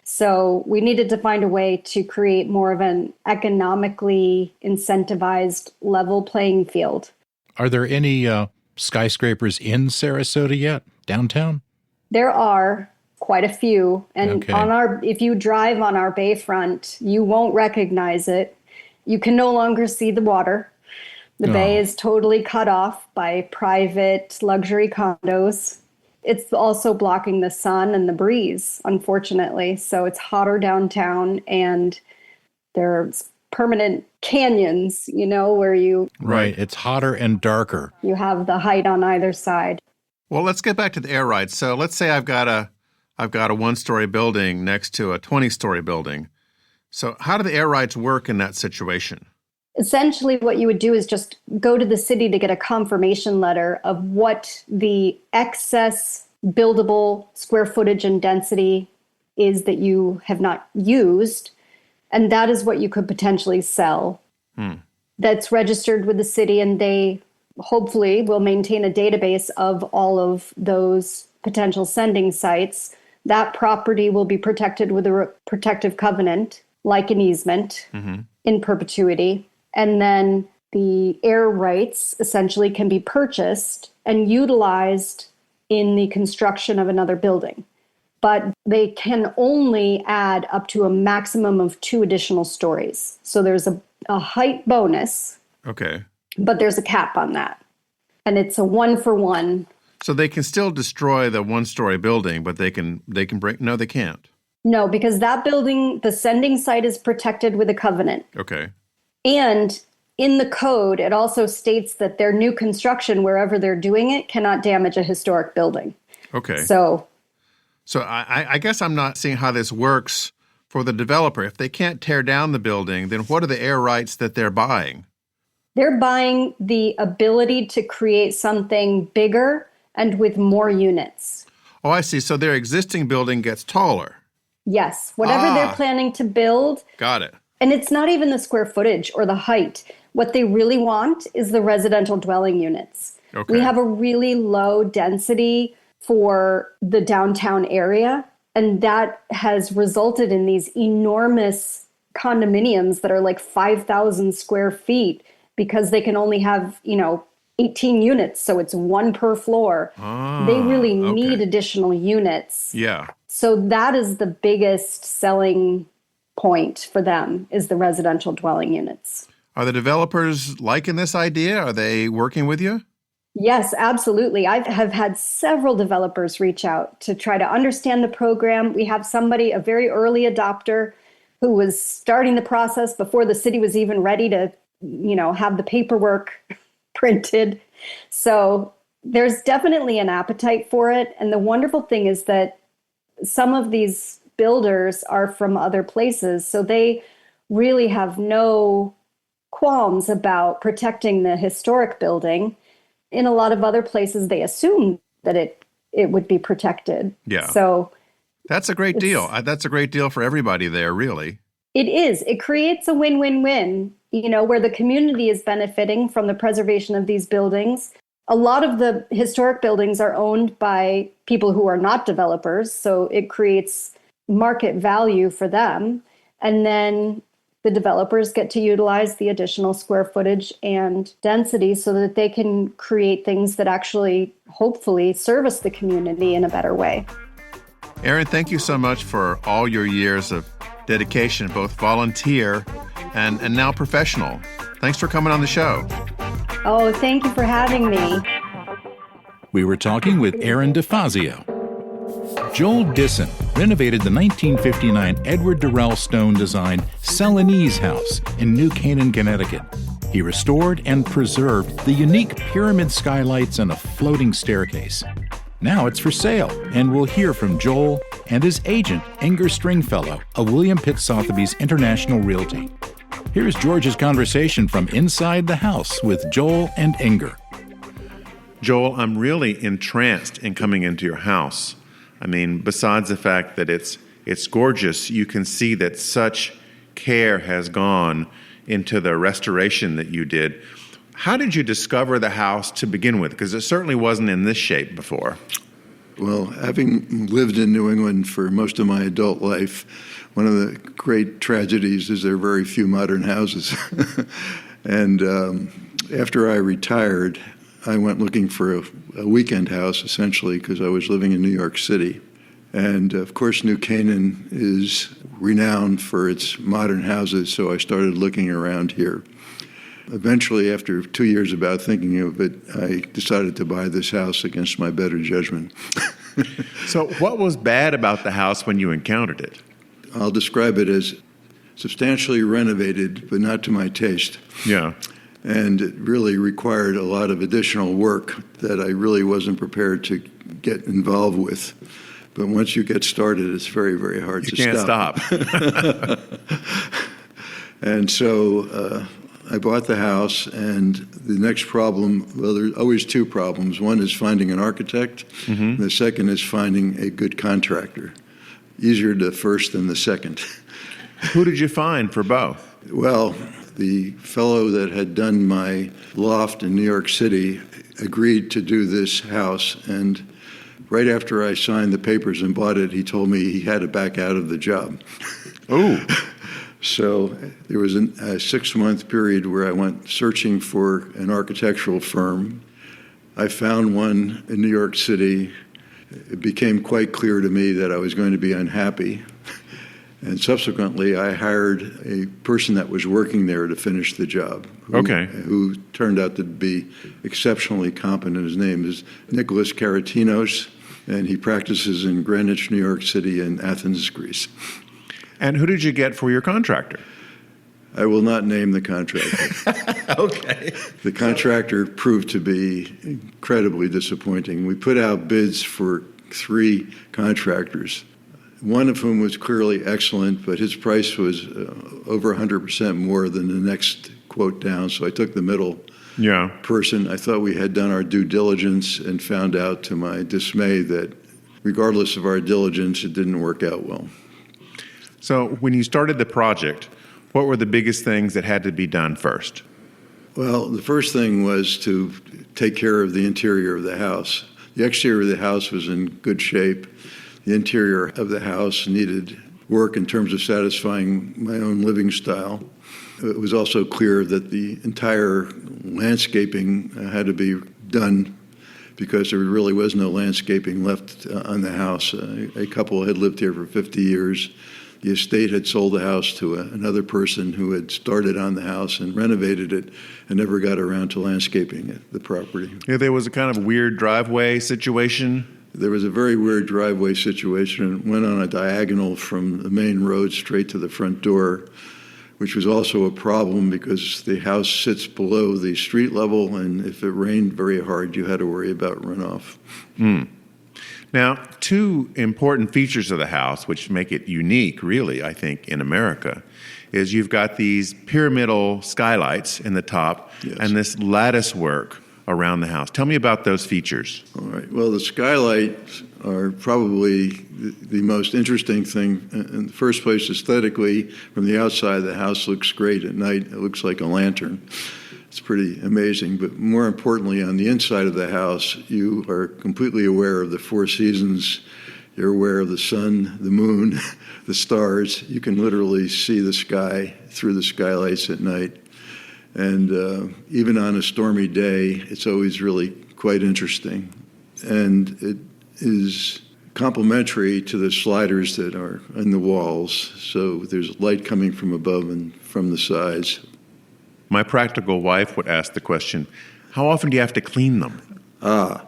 So we needed to find a way to create more of an economically incentivized level playing field. Are there any skyscrapers in Sarasota yet, downtown? There are quite a few. And if you drive on our bayfront, you won't recognize it. You can no longer see the water. The bay is totally cut off by private luxury condos. It's also blocking the sun and the breeze, unfortunately. So it's hotter downtown, and there's permanent canyons, where you... Right. It's hotter and darker. You have the height on either side. Well, let's get back to the air rights. So let's say I've got a 1-story building next to a 20-story building. So how do the air rights work in that situation? Essentially, what you would do is just go to the city to get a confirmation letter of what the excess buildable square footage and density is that you have not used. And that is what you could potentially sell. That's registered with the city, and they hopefully will maintain a database of all of those potential sending sites. That property will be protected with a protective covenant, like an easement, in perpetuity. And then the air rights essentially can be purchased and utilized in the construction of another building. But they can only add up to a maximum of 2 additional stories. So there's a height bonus. Okay. But there's a cap on that. And it's a 1-for-1. So they can still destroy the 1-story building, but they can break... No, they can't. No, because that building, the sending site is protected with a covenant. Okay. And in the code, it also states that their new construction, wherever they're doing it, cannot damage a historic building. Okay. So I guess I'm not seeing how this works for the developer. If they can't tear down the building, then what are the air rights that they're buying? They're buying the ability to create something bigger and with more units. Oh, I see. So their existing building gets taller. Yes. Whatever they're planning to build. Got it. And it's not even the square footage or the height. What they really want is the residential dwelling units. Okay. We have a really low density for the downtown area, and that has resulted in these enormous condominiums that are like 5,000 square feet because they can only have, 18 units, so it's one per floor. They really need additional units. Yeah. So that is the biggest selling point for them, is the residential dwelling units. Are the developers liking this idea? Are they working with you? Yes, absolutely. I have had several developers reach out to try to understand the program. We have somebody, a very early adopter, who was starting the process before the city was even ready to, have the paperwork printed. So there's definitely an appetite for it. And the wonderful thing is that some of these builders are from other places, so they really have no qualms about protecting the historic building. In a lot of other places, they assume that it would be protected. Yeah. So that's a great deal. That's a great deal for everybody there, really. It is. It creates a win-win-win, where the community is benefiting from the preservation of these buildings. A lot of the historic buildings are owned by people who are not developers, so it creates market value for them. And then the developers get to utilize the additional square footage and density so that they can create things that actually, hopefully, service the community in a better way. Erin, thank you so much for all your years of dedication, both volunteer and now professional. Thanks for coming on the show. Oh, thank you for having me. We were talking with Erin DiFazio. Joel Disend renovated the 1959 Edward Durell Stone designed Celanese house in New Canaan, Connecticut. He restored and preserved the unique pyramid skylights and a floating staircase. Now it's for sale, and we'll hear from Joel and his agent, Inger Stringfellow of William Pitt Sotheby's International Realty. Here's George's conversation from inside the house with Joel and Inger. Joel, I'm really entranced in coming into your house. I mean, besides the fact that it's gorgeous, you can see that such care has gone into the restoration that you did. How did you discover the house to begin with? Because it certainly wasn't in this shape before. Well, having lived in New England for most of my adult life, one of the great tragedies is there are very few modern houses. And after I retired, I went looking for a weekend house, essentially, because I was living in New York City. And, of course, New Canaan is renowned for its modern houses, so I started looking around here. Eventually, after 2 years about thinking of it, I decided to buy this house against my better judgment. So what was bad about the house when you encountered it? I'll describe it as substantially renovated, but not to my taste. Yeah. And it really required a lot of additional work that I really wasn't prepared to get involved with. But once you get started, it's very, very hard to stop. You can't stop. And so I bought the house, and the next problem, well, there's always two problems. One is finding an architect, and the second is finding a good contractor. Easier the first than the second. Who did you find for both? Well, the fellow that had done my loft in New York City agreed to do this house, and right after I signed the papers and bought it, he told me he had to back out of the job. Oh. So there was a 6-month period where I went searching for an architectural firm. I found one in New York City. It became quite clear to me that I was going to be unhappy. And subsequently, I hired a person that was working there to finish the job. Who turned out to be exceptionally competent. His name is Nicholas Karatinos, and he practices in Greenwich, New York City, and Athens, Greece. And who did you get for your contractor? I will not name the contractor. Okay. The contractor proved to be incredibly disappointing. We put out bids for 3 contractors, one of whom was clearly excellent, but his price was over 100% more than the next quote down, so I took the middle person. I thought we had done our due diligence and found out to my dismay that regardless of our diligence, it didn't work out well. So when you started the project, What were the biggest things that had to be done first? Well, the first thing was to take care of the interior of the house. The exterior of the house was in good shape. The interior of the house needed work in terms of satisfying my own living style. It was also clear that the entire landscaping had to be done because there really was no landscaping left on the house. A couple had lived here for 50 years. The estate had sold the house to another person who had started on the house and renovated it and never got around to landscaping the property. Yeah, there was a kind of weird driveway situation. There was a very weird driveway situation. It went on a diagonal from the main road straight to the front door, which was also a problem because the house sits below the street level, and if it rained very hard, you had to worry about runoff. Now, two important features of the house, which make it unique, really, I think, in America, is you've got these pyramidal skylights in the top and this lattice work around the house. Tell me about those features. All right. Well, the skylights are probably the most interesting thing. In the first place, aesthetically, from the outside, the house looks great. At night, it looks like a lantern. It's pretty amazing. But more importantly, on the inside of the house, you are completely aware of the four seasons. You're aware of the sun, the moon, the stars. You can literally see the sky through the skylights at night. And even on a stormy day, it's always really quite interesting. And it is complementary to the sliders that are in the walls. So there's light coming from above and from the sides. My practical wife would ask the question, how often do you have to clean them? Well,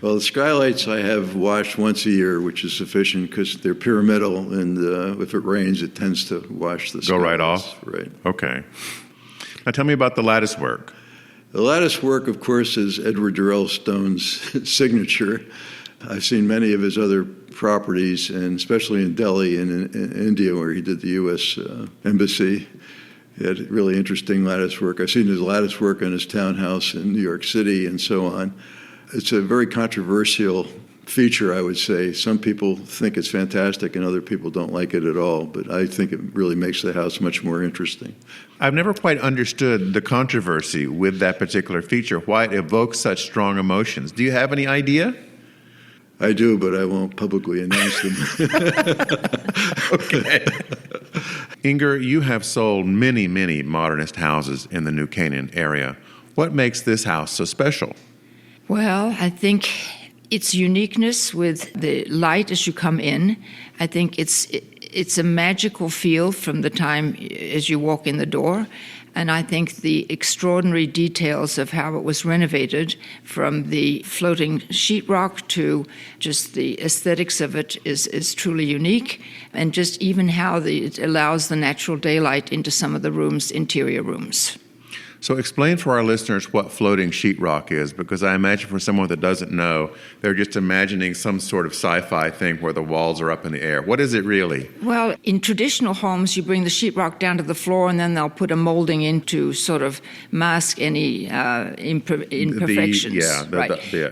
the skylights I have washed once a year, which is sufficient because they're pyramidal, and if it rains, it tends to wash the skylights. Go right off? Right. Okay. Now tell me about the lattice work. The lattice work, of course, is Edward Durell Stone's signature. I've seen many of his other properties, and especially in Delhi and in India, where he did the U.S. Embassy. He had really interesting lattice work. I've seen his lattice work on his townhouse in New York City and so on. It's a very controversial feature, I would say. Some people think it's fantastic and other people don't like it at all, but I think it really makes the house much more interesting. I've never quite understood the controversy with that particular feature, why it evokes such strong emotions. Do you have any idea? I do, but I won't publicly announce them. Okay. Inger, you have sold many, many modernist houses in the New Canaan area. What makes this house so special? Well, I think its uniqueness with the light as you come in. I think it's a magical feel from the time as you walk in the door. And I think the extraordinary details of how it was renovated, from the floating sheetrock to just the aesthetics of it, is truly unique. And just even how it allows the natural daylight into some of the rooms, interior rooms. So explain for our listeners what floating sheetrock is, because I imagine for someone that doesn't know, they're just imagining some sort of sci-fi thing where the walls are up in the air. What is it really? Well, in traditional homes, you bring the sheetrock down to the floor, and then they'll put a molding in to sort of mask any imperfections.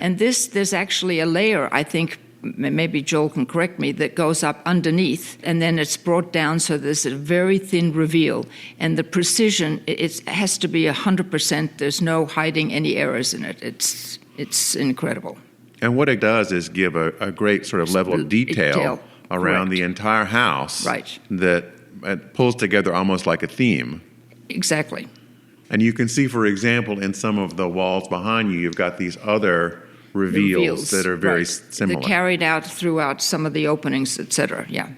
And there's actually a layer, I think, maybe Joel can correct me, that goes up underneath, and then it's brought down so there's a very thin reveal. And the precision, it has to be 100%. There's no hiding any errors in it. It's incredible. And what it does is give a great sort of level of detail around the entire house that it pulls together almost like a theme. Exactly. And you can see, for example, in some of the walls behind you, you've got these other reveals that are very similar. They're carried out throughout some of the openings, etc. Yeah.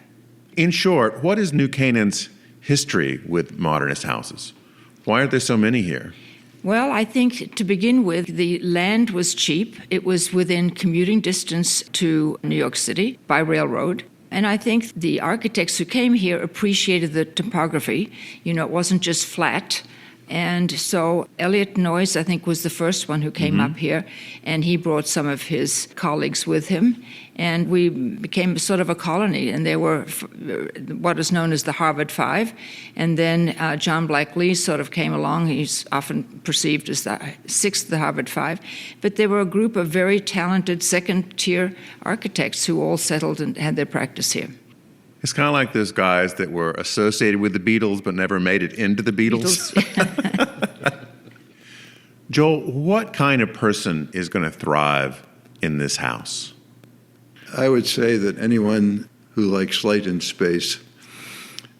In short, what is New Canaan's history with modernist houses? Why are there so many here? Well, I think to begin with, the land was cheap. It was within commuting distance to New York City by railroad. And I think the architects who came here appreciated the topography. You know, it wasn't just flat. And so Elliot Noyes, I think, was the first one who came up here, and he brought some of his colleagues with him, and we became sort of a colony, and they were what is known as the Harvard Five. And then John Black Lee sort of came along. He's often perceived as the sixth of the Harvard Five. But they were a group of very talented second-tier architects who all settled and had their practice here. It's kind of like those guys that were associated with the Beatles but never made it into the Beatles. Joel, what kind of person is going to thrive in this house? I would say that anyone who likes light and space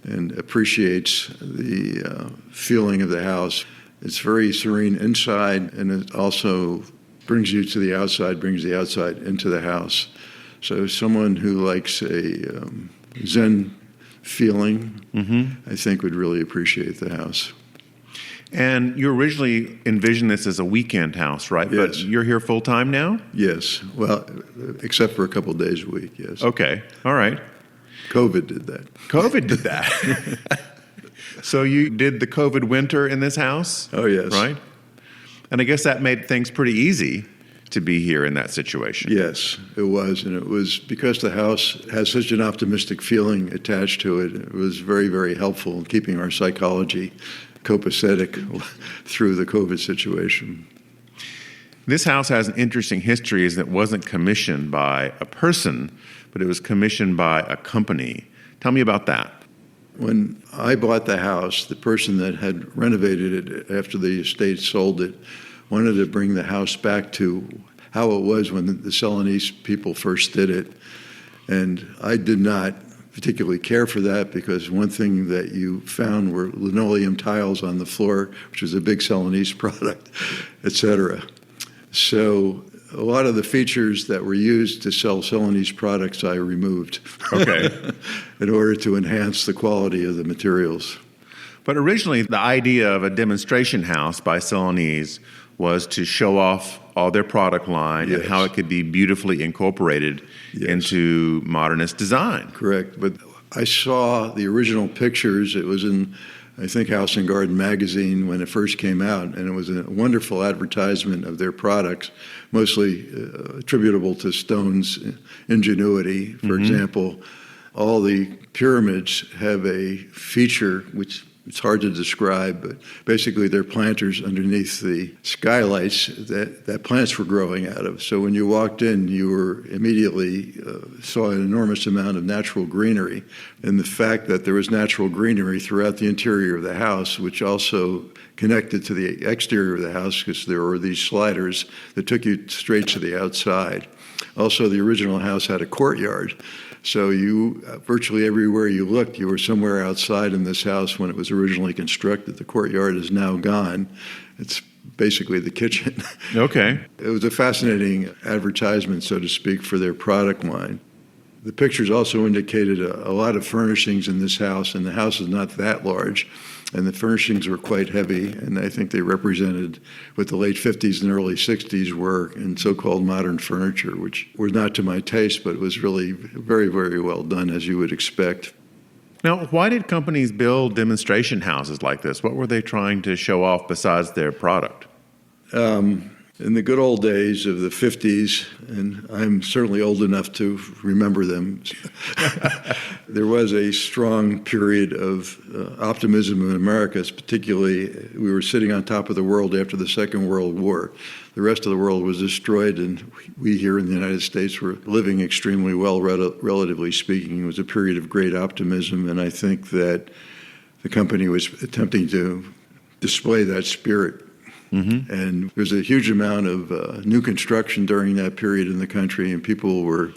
and appreciates the feeling of the house. It's very serene inside, and it also brings you to the outside, brings the outside into the house. So someone who likes a Zen feeling, I think would really appreciate the house. And you originally envisioned this as a weekend house, right? Yes. But you're here full time now? Yes. Well, except for a couple of days a week, yes. Okay. All right. COVID did that. COVID did that. So you did the COVID winter in this house? Oh, yes. Right? And I guess that made things pretty easy to be here in that situation. Yes, it was. And it was because the house has such an optimistic feeling attached to it. It was very, very helpful in keeping our psychology copacetic through the COVID situation. This house has an interesting history, as it wasn't commissioned by a person, but it was commissioned by a company. Tell me about that. When I bought the house, the person that had renovated it after the estate sold it wanted to bring the house back to how it was when the Celanese people first did it. And I did not particularly care for that, because one thing that you found were linoleum tiles on the floor, which was a big Celanese product, et cetera. So a lot of the features that were used to sell Celanese products I removed. Okay. In order to enhance the quality of the materials. But originally, the idea of a demonstration house by Celanese was to show off all their product line and how it could be beautifully incorporated into modernist design. Correct. But I saw the original pictures. It was in, I think, House and Garden magazine when it first came out, and it was a wonderful advertisement of their products, mostly attributable to Stone's ingenuity. For example, all the pyramids have a feature which it's hard to describe, but basically they're planters underneath the skylights that plants were growing out of. So when you walked in, you were immediately saw an enormous amount of natural greenery. And the fact that there was natural greenery throughout the interior of the house, which also connected to the exterior of the house, because there were these sliders that took you straight to the outside. Also, the original house had a courtyard. So you, virtually everywhere you looked, you were somewhere outside in this house when it was originally constructed. The courtyard is now gone. It's basically the kitchen. Okay. It was a fascinating advertisement, so to speak, for their product line. The pictures also indicated a lot of furnishings in this house, and the house is not that large, and the furnishings were quite heavy, and I think they represented what the late 50s and early 60s were in so-called modern furniture, which were not to my taste, but was really very, very well done, as you would expect. Now, why did companies build demonstration houses like this? What were they trying to show off besides their product? In the good old days of the 50s, and I'm certainly old enough to remember them, there was a strong period of optimism in America, particularly we were sitting on top of the world after the Second World War. The rest of the world was destroyed, and we here in the United States were living extremely well, relatively speaking. It was a period of great optimism, and I think that the company was attempting to display that spirit. And there's a huge amount of new construction during that period in the country, and people were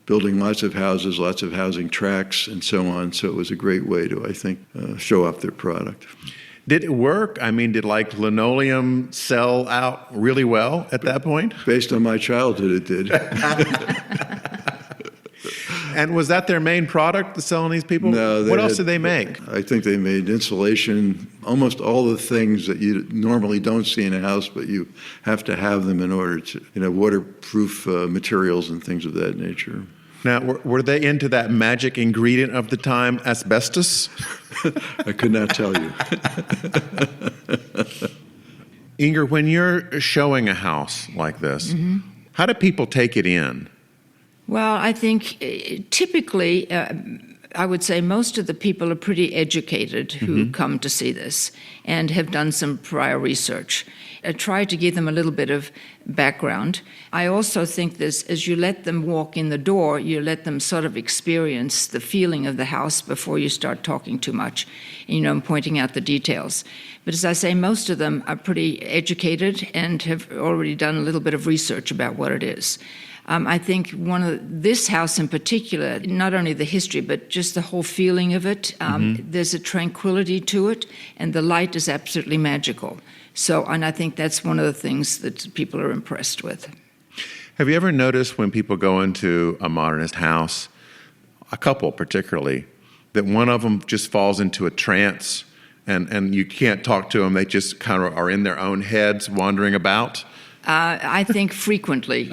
building lots of houses, lots of housing tracts, and so on. So it was a great way to, I think, show off their product. Did it work? I mean, did like linoleum sell out really well at that point? Based on my childhood, it did. And was that their main product, the Celanese people? No. What else did they make? I think they made insulation, almost all the things that you normally don't see in a house, but you have to have them in order to, waterproof materials and things of that nature. Now, were they into that magic ingredient of the time, asbestos? I could not tell you. Inger, when you're showing a house like this, how do people take it in? Well, I think typically I would say most of the people are pretty educated who come to see this and have done some prior research. I try to give them a little bit of background. I also think this, as you let them walk in the door, you let them sort of experience the feeling of the house before you start talking too much, and pointing out the details. But as I say, most of them are pretty educated and have already done a little bit of research about what it is. I think this house in particular, not only the history, but just the whole feeling of it, there's a tranquility to it, and the light is absolutely magical. And I think that's one of the things that people are impressed with. Have you ever noticed when people go into a modernist house, a couple particularly, that one of them just falls into a trance and you can't talk to them, they just kind of are in their own heads wandering about? I think frequently,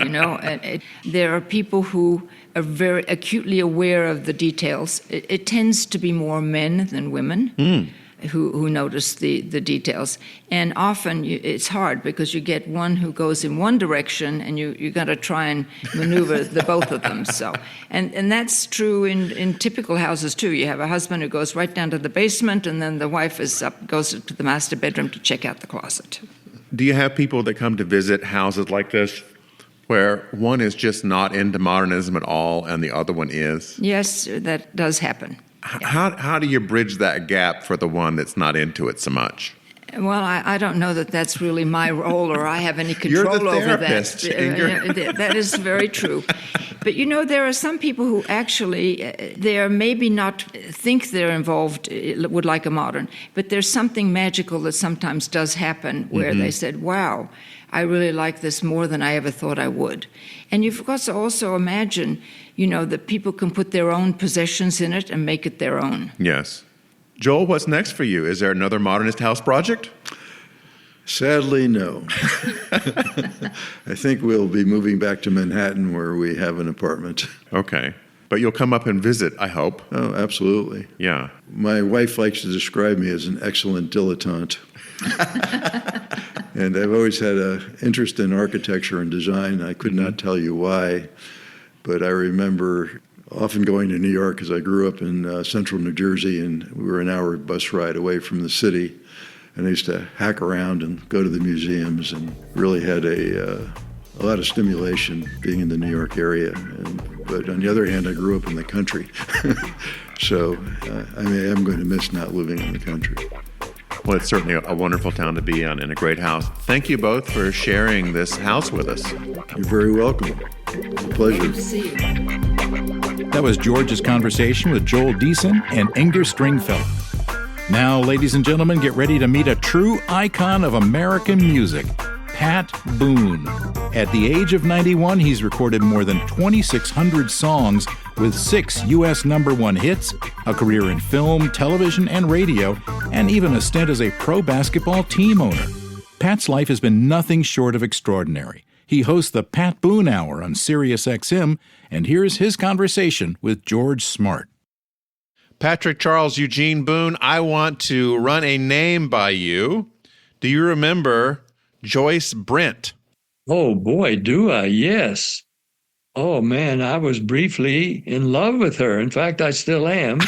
there are people who are very acutely aware of the details. It tends to be more men than women who notice the details. And often it's hard because you get one who goes in one direction and you got to try and maneuver the both of them. And that's true in typical houses too. You have a husband who goes right down to the basement, and then the wife goes to the master bedroom to check out the closet. Do you have people that come to visit houses like this where one is just not into modernism at all and the other one is? Yes, that does happen. How do you bridge that gap for the one that's not into it so much? Well, I don't know that that's really my role or I have any control You're the over therapist. that. That is very true. But there are some people who actually, they're maybe not think they're involved, would like a modern, but there's something magical that sometimes does happen where they said, wow, I really like this more than I ever thought I would. And you've got to also imagine, that people can put their own possessions in it and make it their own. Yes. Joel, what's next for you? Is there another modernist house project? Sadly, no. I think we'll be moving back to Manhattan where we have an apartment. Okay. But you'll come up and visit, I hope. Oh, absolutely. Yeah. My wife likes to describe me as an excellent dilettante. And I've always had an interest in architecture and design. I could not tell you why, but I remember often going to New York because I grew up in central New Jersey, and we were an hour bus ride away from the city. And I used to hack around and go to the museums, and really had a lot of stimulation being in the New York area. But on the other hand, I grew up in the country. So I am going to miss not living in the country. Well, it's certainly a wonderful town to be in and a great house. Thank you both for sharing this house with us. You're very welcome. It's a pleasure. Good to see you. That was George's conversation with Joel Disend and Inger Stringfellow. Now, ladies and gentlemen, get ready to meet a true icon of American music, Pat Boone. At the age of 91, he's recorded more than 2,600 songs with 6 U.S. #1 hits, a career in film, television, and radio, and even a stint as a pro basketball team owner. Pat's life has been nothing short of extraordinary. He hosts the Pat Boone Hour on Sirius XM, and here's his conversation with George Smart. Patrick Charles Eugene Boone, I want to run a name by you. Do you remember Joyce Brent? Oh, boy, do I? Yes. Oh, man, I was briefly in love with her. In fact, I still am.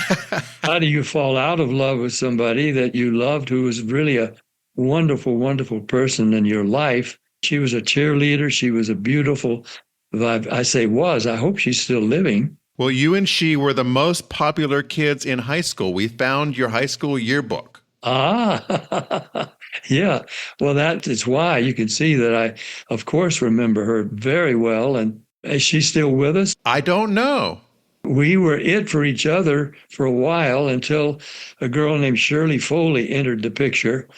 How do you fall out of love with somebody that you loved who was really a wonderful, wonderful person in your life? She was a cheerleader. She was a beautiful, I say was, I hope she's still living. Well, you and she were the most popular kids in high school. We found your high school yearbook. Ah, yeah. Well, that is why you can see that I, of course, remember her very well. And is she still with us? I don't know. We were it for each other for a while until a girl named Shirley Foley entered the picture.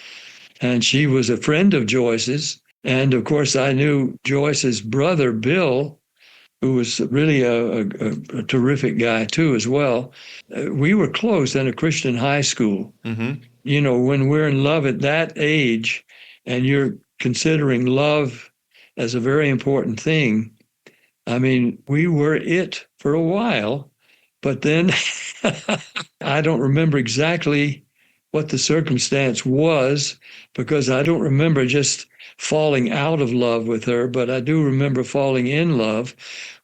And she was a friend of Joyce's. And, of course, I knew Joyce's brother, Bill, who was really a terrific guy, too, as well. We were close in a Christian high school. Mm-hmm. You know, when we're in love at that age and you're considering love as a very important thing, I mean, we were it for a while, but then I don't remember exactly what the circumstance was because I don't remember just falling out of love with her, but I do remember falling in love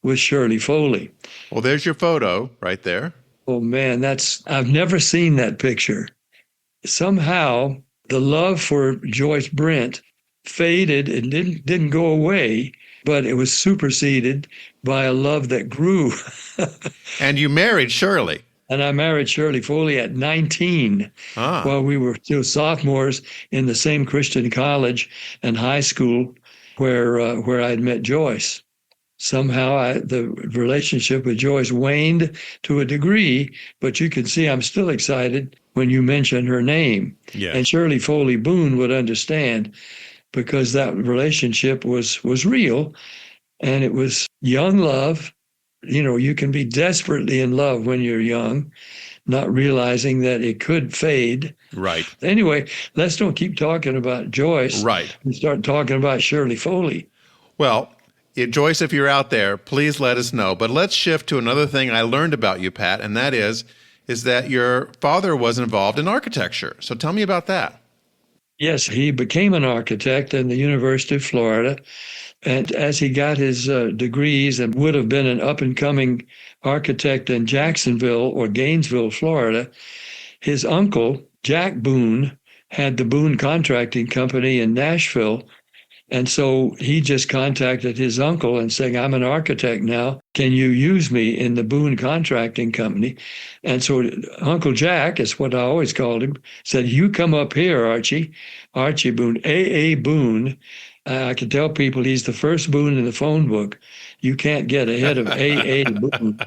with Shirley Foley. Well, there's your photo right there. Oh man, I've never seen that picture. Somehow the love for Joyce Brent faded and didn't go away, but it was superseded by a love that grew. And you married Shirley. And I married Shirley Foley at 19 while we were still sophomores in the same Christian college and high school where I'd met Joyce. Somehow the relationship with Joyce waned to a degree, but you can see I'm still excited when you mention her name. Yes. And Shirley Foley Boone would understand, because that relationship was real, and it was young love. You know, you can be desperately in love when you're young, not realizing that it could fade. Right. Anyway, let's don't keep talking about Joyce. Right. And start talking about Shirley Foley. Well, Joyce, if you're out there, please let us know. But let's shift to another thing I learned about you, Pat, and that is that your father was involved in architecture. So tell me about that. Yes, he became an architect in the University of Florida. And as he got his degrees and would have been an up-and-coming architect in Jacksonville or Gainesville, Florida, his uncle, Jack Boone, had the Boone Contracting Company in Nashville. And so he just contacted his uncle and saying, I'm an architect now. Can you use me in the Boone Contracting Company? And so Uncle Jack, is what I always called him, said, you come up here, Archie. Archie Boone, A.A. Boone. I can tell people he's the first Boone in the phone book. You can't get ahead of A.A. Boone.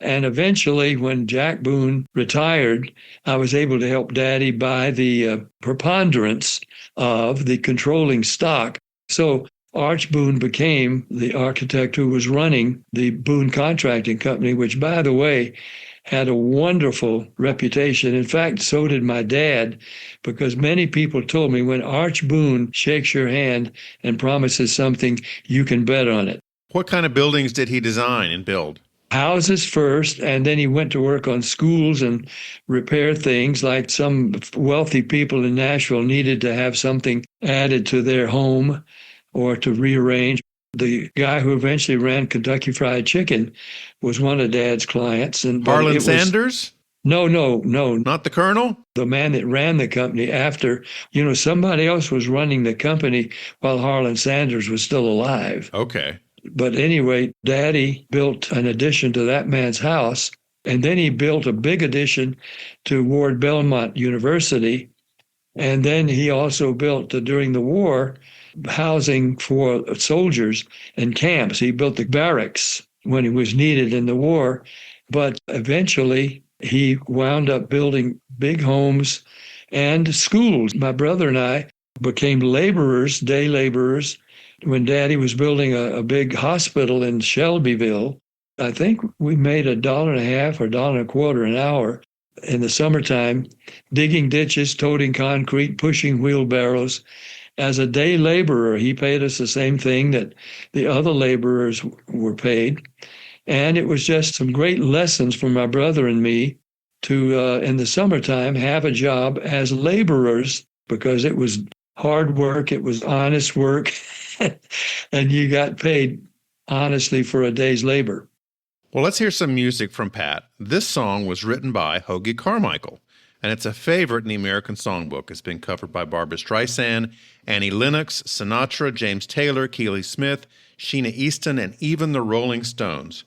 And eventually, when Jack Boone retired, I was able to help Daddy buy the preponderance of the controlling stock. So Arch Boone became the architect who was running the Boone Contracting Company, which, by the way, had a wonderful reputation. In fact, so did my dad, because many people told me when Arch Boone shakes your hand and promises something, you can bet on it. What kind of buildings did he design and build? Houses first, and then he went to work on schools and repair things, like some wealthy people in Nashville needed to have something added to their home or to rearrange. The guy who eventually ran Kentucky Fried Chicken was one of Dad's clients. And Harlan Sanders? No. Not the Colonel? The man that ran the company after, somebody else was running the company while Harlan Sanders was still alive. Okay. But anyway, Daddy built an addition to that man's house, and then he built a big addition to Ward Belmont University. And then he also built, during the war, housing for soldiers and camps. He built the barracks when it was needed in the war. But eventually, he wound up building big homes and schools. My brother and I became laborers, day laborers, when Daddy was building a big hospital in Shelbyville. I think we made $1.50 or $1.25 an hour in the summertime, digging ditches, toting concrete, pushing wheelbarrows. As a day laborer, he paid us the same thing that the other laborers were paid. And it was just some great lessons for my brother and me to, in the summertime, have a job as laborers, because it was hard work, it was honest work, and you got paid honestly for a day's labor. Well, let's hear some music from Pat. This song was written by Hoagie Carmichael, and it's a favorite in the American Songbook. It's been covered by Barbra Streisand, Annie Lennox, Sinatra, James Taylor, Keely Smith, Sheena Easton, and even the Rolling Stones.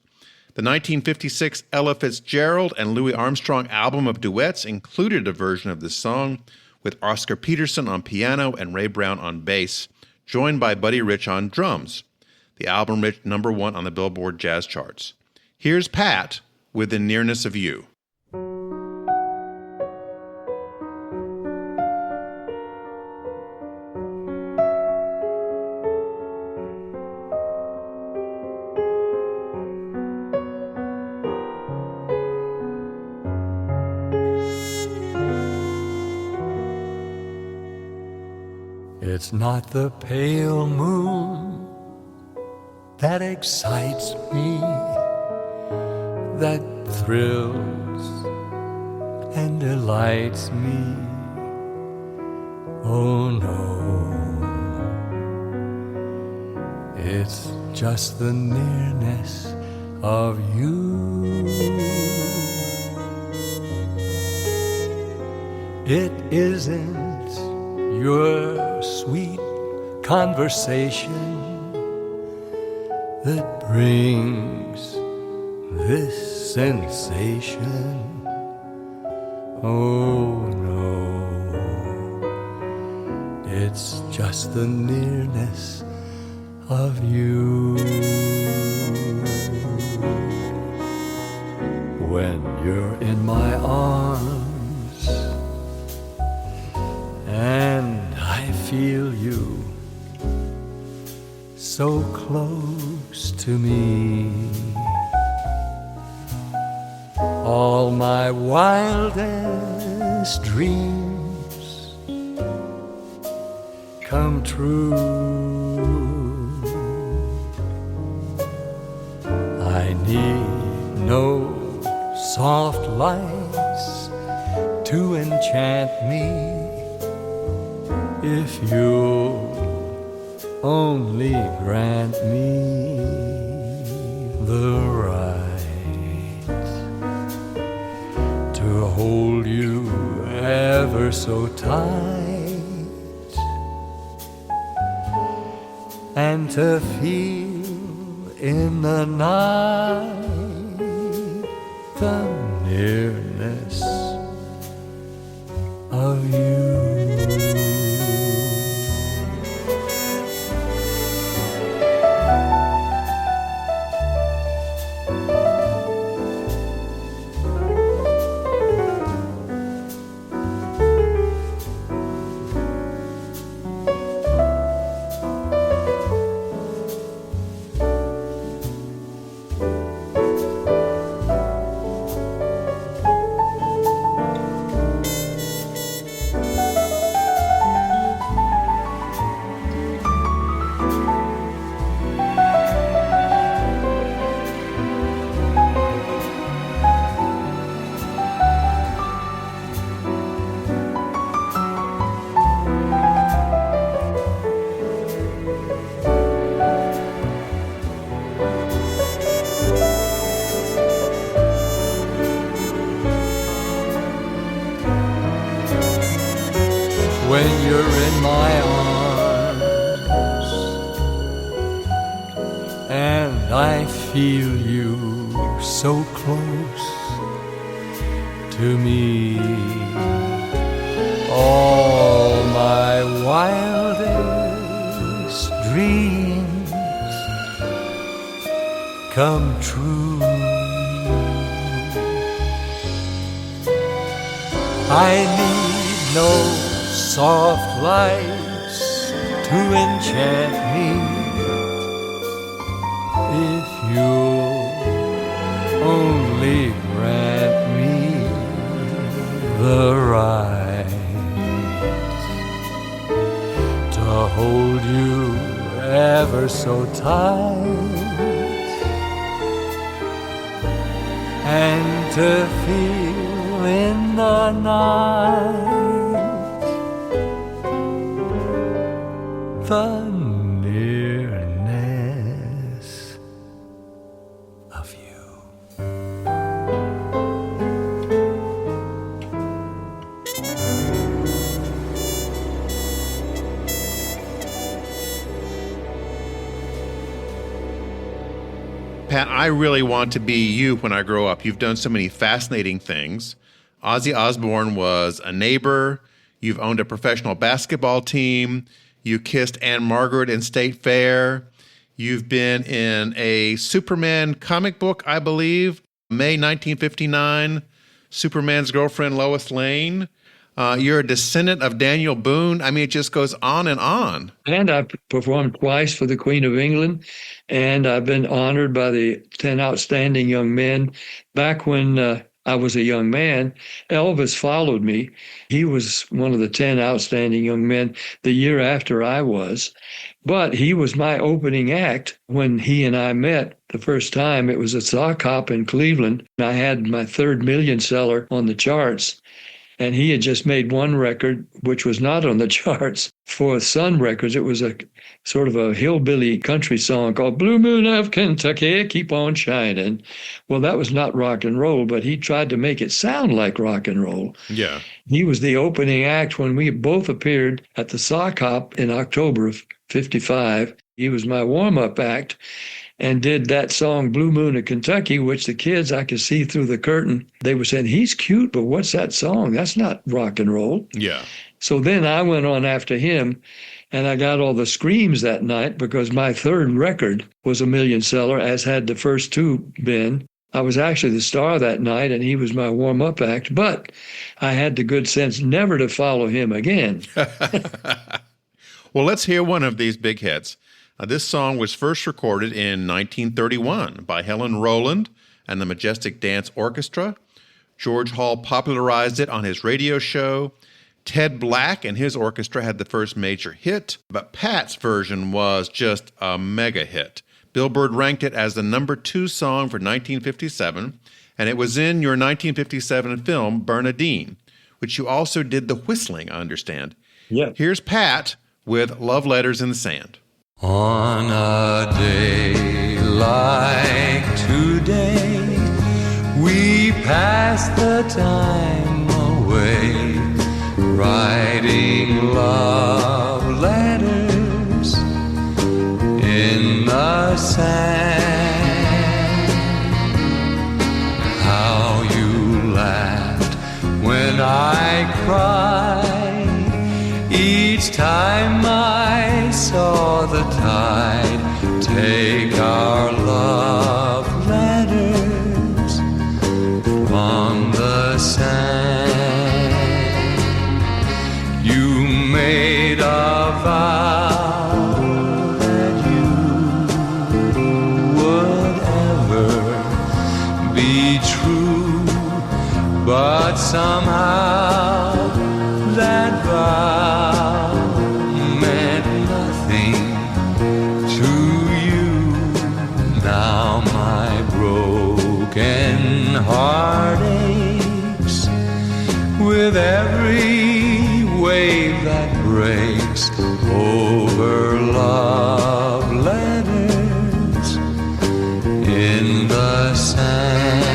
The 1956 Ella Fitzgerald and Louis Armstrong album of duets included a version of this song with Oscar Peterson on piano and Ray Brown on bass, joined by Buddy Rich on drums. The album reached #1 on the Billboard Jazz charts. Here's Pat with The Nearness of You. It's not the pale moon that excites me, that thrills and delights me. Oh no, it's just the nearness of you. It isn't your sweet conversation that brings this sensation. Oh no, it's just the nearness of you. When you're in my arms and I feel you so close to me, all my wildest dreams come true. I need no soft lights to enchant me. If you'll only grant me the right to hold you ever so tight and to feel in the night the nearness of you. When you're in my arms and I feel you so close to me, all my wildest dreams come true. I need no soft lights to enchant me. If you'll only grant me the right to hold you ever so tight and to feel in the night the nearness of you. Pat, I really want to be you when I grow up. You've done so many fascinating things. Ozzy Osbourne was a neighbor. You've owned a professional basketball team. You kissed Anne Margaret in State Fair. You've been in a Superman comic book, I believe, May 1959, Superman's girlfriend Lois Lane. You're a descendant of Daniel Boone. I mean, it just goes on and on. And I performed twice for the Queen of England, and I've been honored by the 10 outstanding young men. Back when I was a young man, Elvis followed me. He was one of the 10 outstanding young men the year after I was. But he was my opening act when he and I met the first time. It was at Sock Hop in Cleveland. I had my third million seller on the charts. And he had just made one record, which was not on the charts for Sun Records. It was a sort of a hillbilly country song called Blue Moon of Kentucky, Keep On Shining. Well, that was not rock and roll, but he tried to make it sound like rock and roll. Yeah. He was the opening act when we both appeared at the Sock Hop in October of 55. He was my warm-up act and did that song, Blue Moon of Kentucky, which the kids, I could see through the curtain, they were saying, he's cute, but what's that song? That's not rock and roll. Yeah. So then I went on after him, and I got all the screams that night because my third record was a million seller, as had the first two been. I was actually the star that night, and he was my warm-up act, but I had the good sense never to follow him again. Well, let's hear one of these big hits. This song was first recorded in 1931 by Helen Rowland and the Majestic Dance Orchestra. George Hall popularized it on his radio show. Ted Black and his orchestra had the first major hit, but Pat's version was just a mega hit. Billboard ranked it as the number 2 song for 1957, and it was in your 1957 film, Bernadine, which you also did the whistling, I understand. Yeah. Here's Pat with Love Letters in the Sand. On a day like today, we pass the time away, writing love letters in the sand. How you laughed when I cried each time I saw the tide take our love letters from the sand. You made a vow that you would ever be true, but somehow that vow meant nothing to you. Now my broken heart aches with every wave that breaks over love letters in the sand.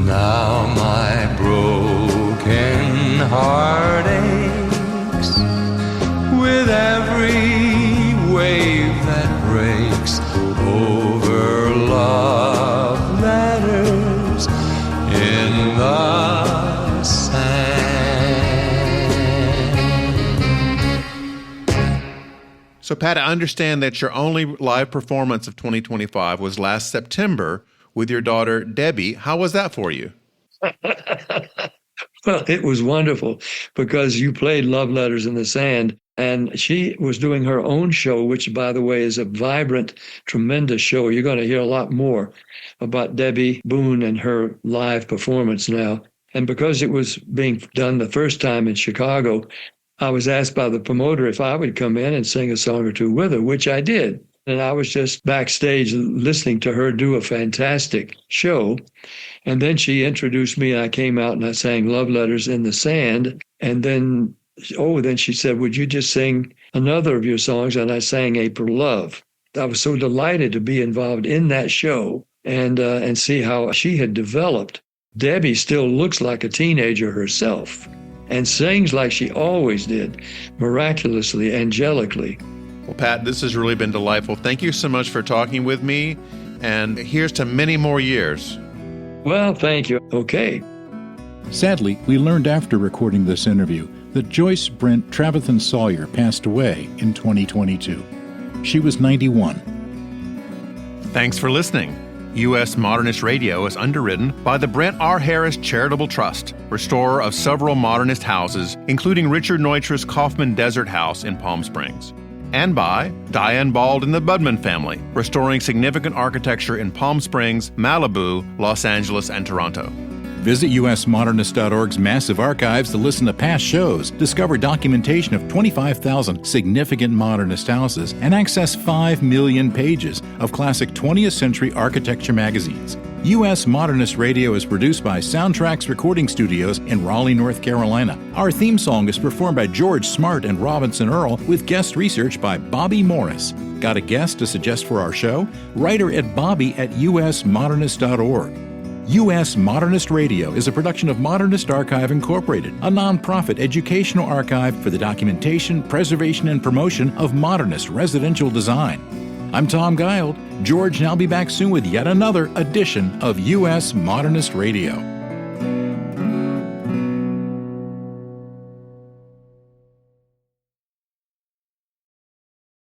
Now my broken heart aches with every wave that breaks over love letters in the sand. So, Pat, I understand that your only live performance of 2025 was last September with your daughter, Debbie. How was that for you? Well, it was wonderful because you played Love Letters in the Sand, and she was doing her own show, which, by the way, is a vibrant, tremendous show. You're going to hear a lot more about Debbie Boone and her live performance now. And because it was being done the first time in Chicago, I was asked by the promoter if I would come in and sing a song or two with her, which I did. And I was just backstage listening to her do a fantastic show. And then she introduced me, and I came out and I sang Love Letters in the Sand. And then, then she said, would you just sing another of your songs? And I sang April Love. I was so delighted to be involved in that show and see how she had developed. Debbie still looks like a teenager herself and sings like she always did, miraculously, angelically. Well, Pat, this has really been delightful. Thank you so much for talking with me, and here's to many more years. Well, thank you. Okay. Sadly, we learned after recording this interview that Joyce Brent Trevethan Sawyer passed away in 2022. She was 91. Thanks for listening. U.S. Modernist Radio is underwritten by the Brent R. Harris Charitable Trust, restorer of several modernist houses, including Richard Neutra's Kaufman Desert House in Palm Springs. And by Diane Bald and the Budman family, restoring significant architecture in Palm Springs, Malibu, Los Angeles, and Toronto. Visit usmodernist.org's massive archives to listen to past shows, discover documentation of 25,000 significant modernist houses, and access 5 million pages of classic 20th century architecture magazines. U.S. Modernist Radio is produced by Soundtracks Recording Studios in Raleigh, North Carolina. Our theme song is performed by George Smart and Robinson Earl with guest research by Bobby Morris. Got a guest to suggest for our show? Write her at bobby@usmodernist.org. U.S. Modernist Radio is a production of Modernist Archive Incorporated, a nonprofit educational archive for the documentation, preservation, and promotion of modernist residential design. I'm Tom Guild. George and I'll be back soon with yet another edition of U.S. Modernist Radio.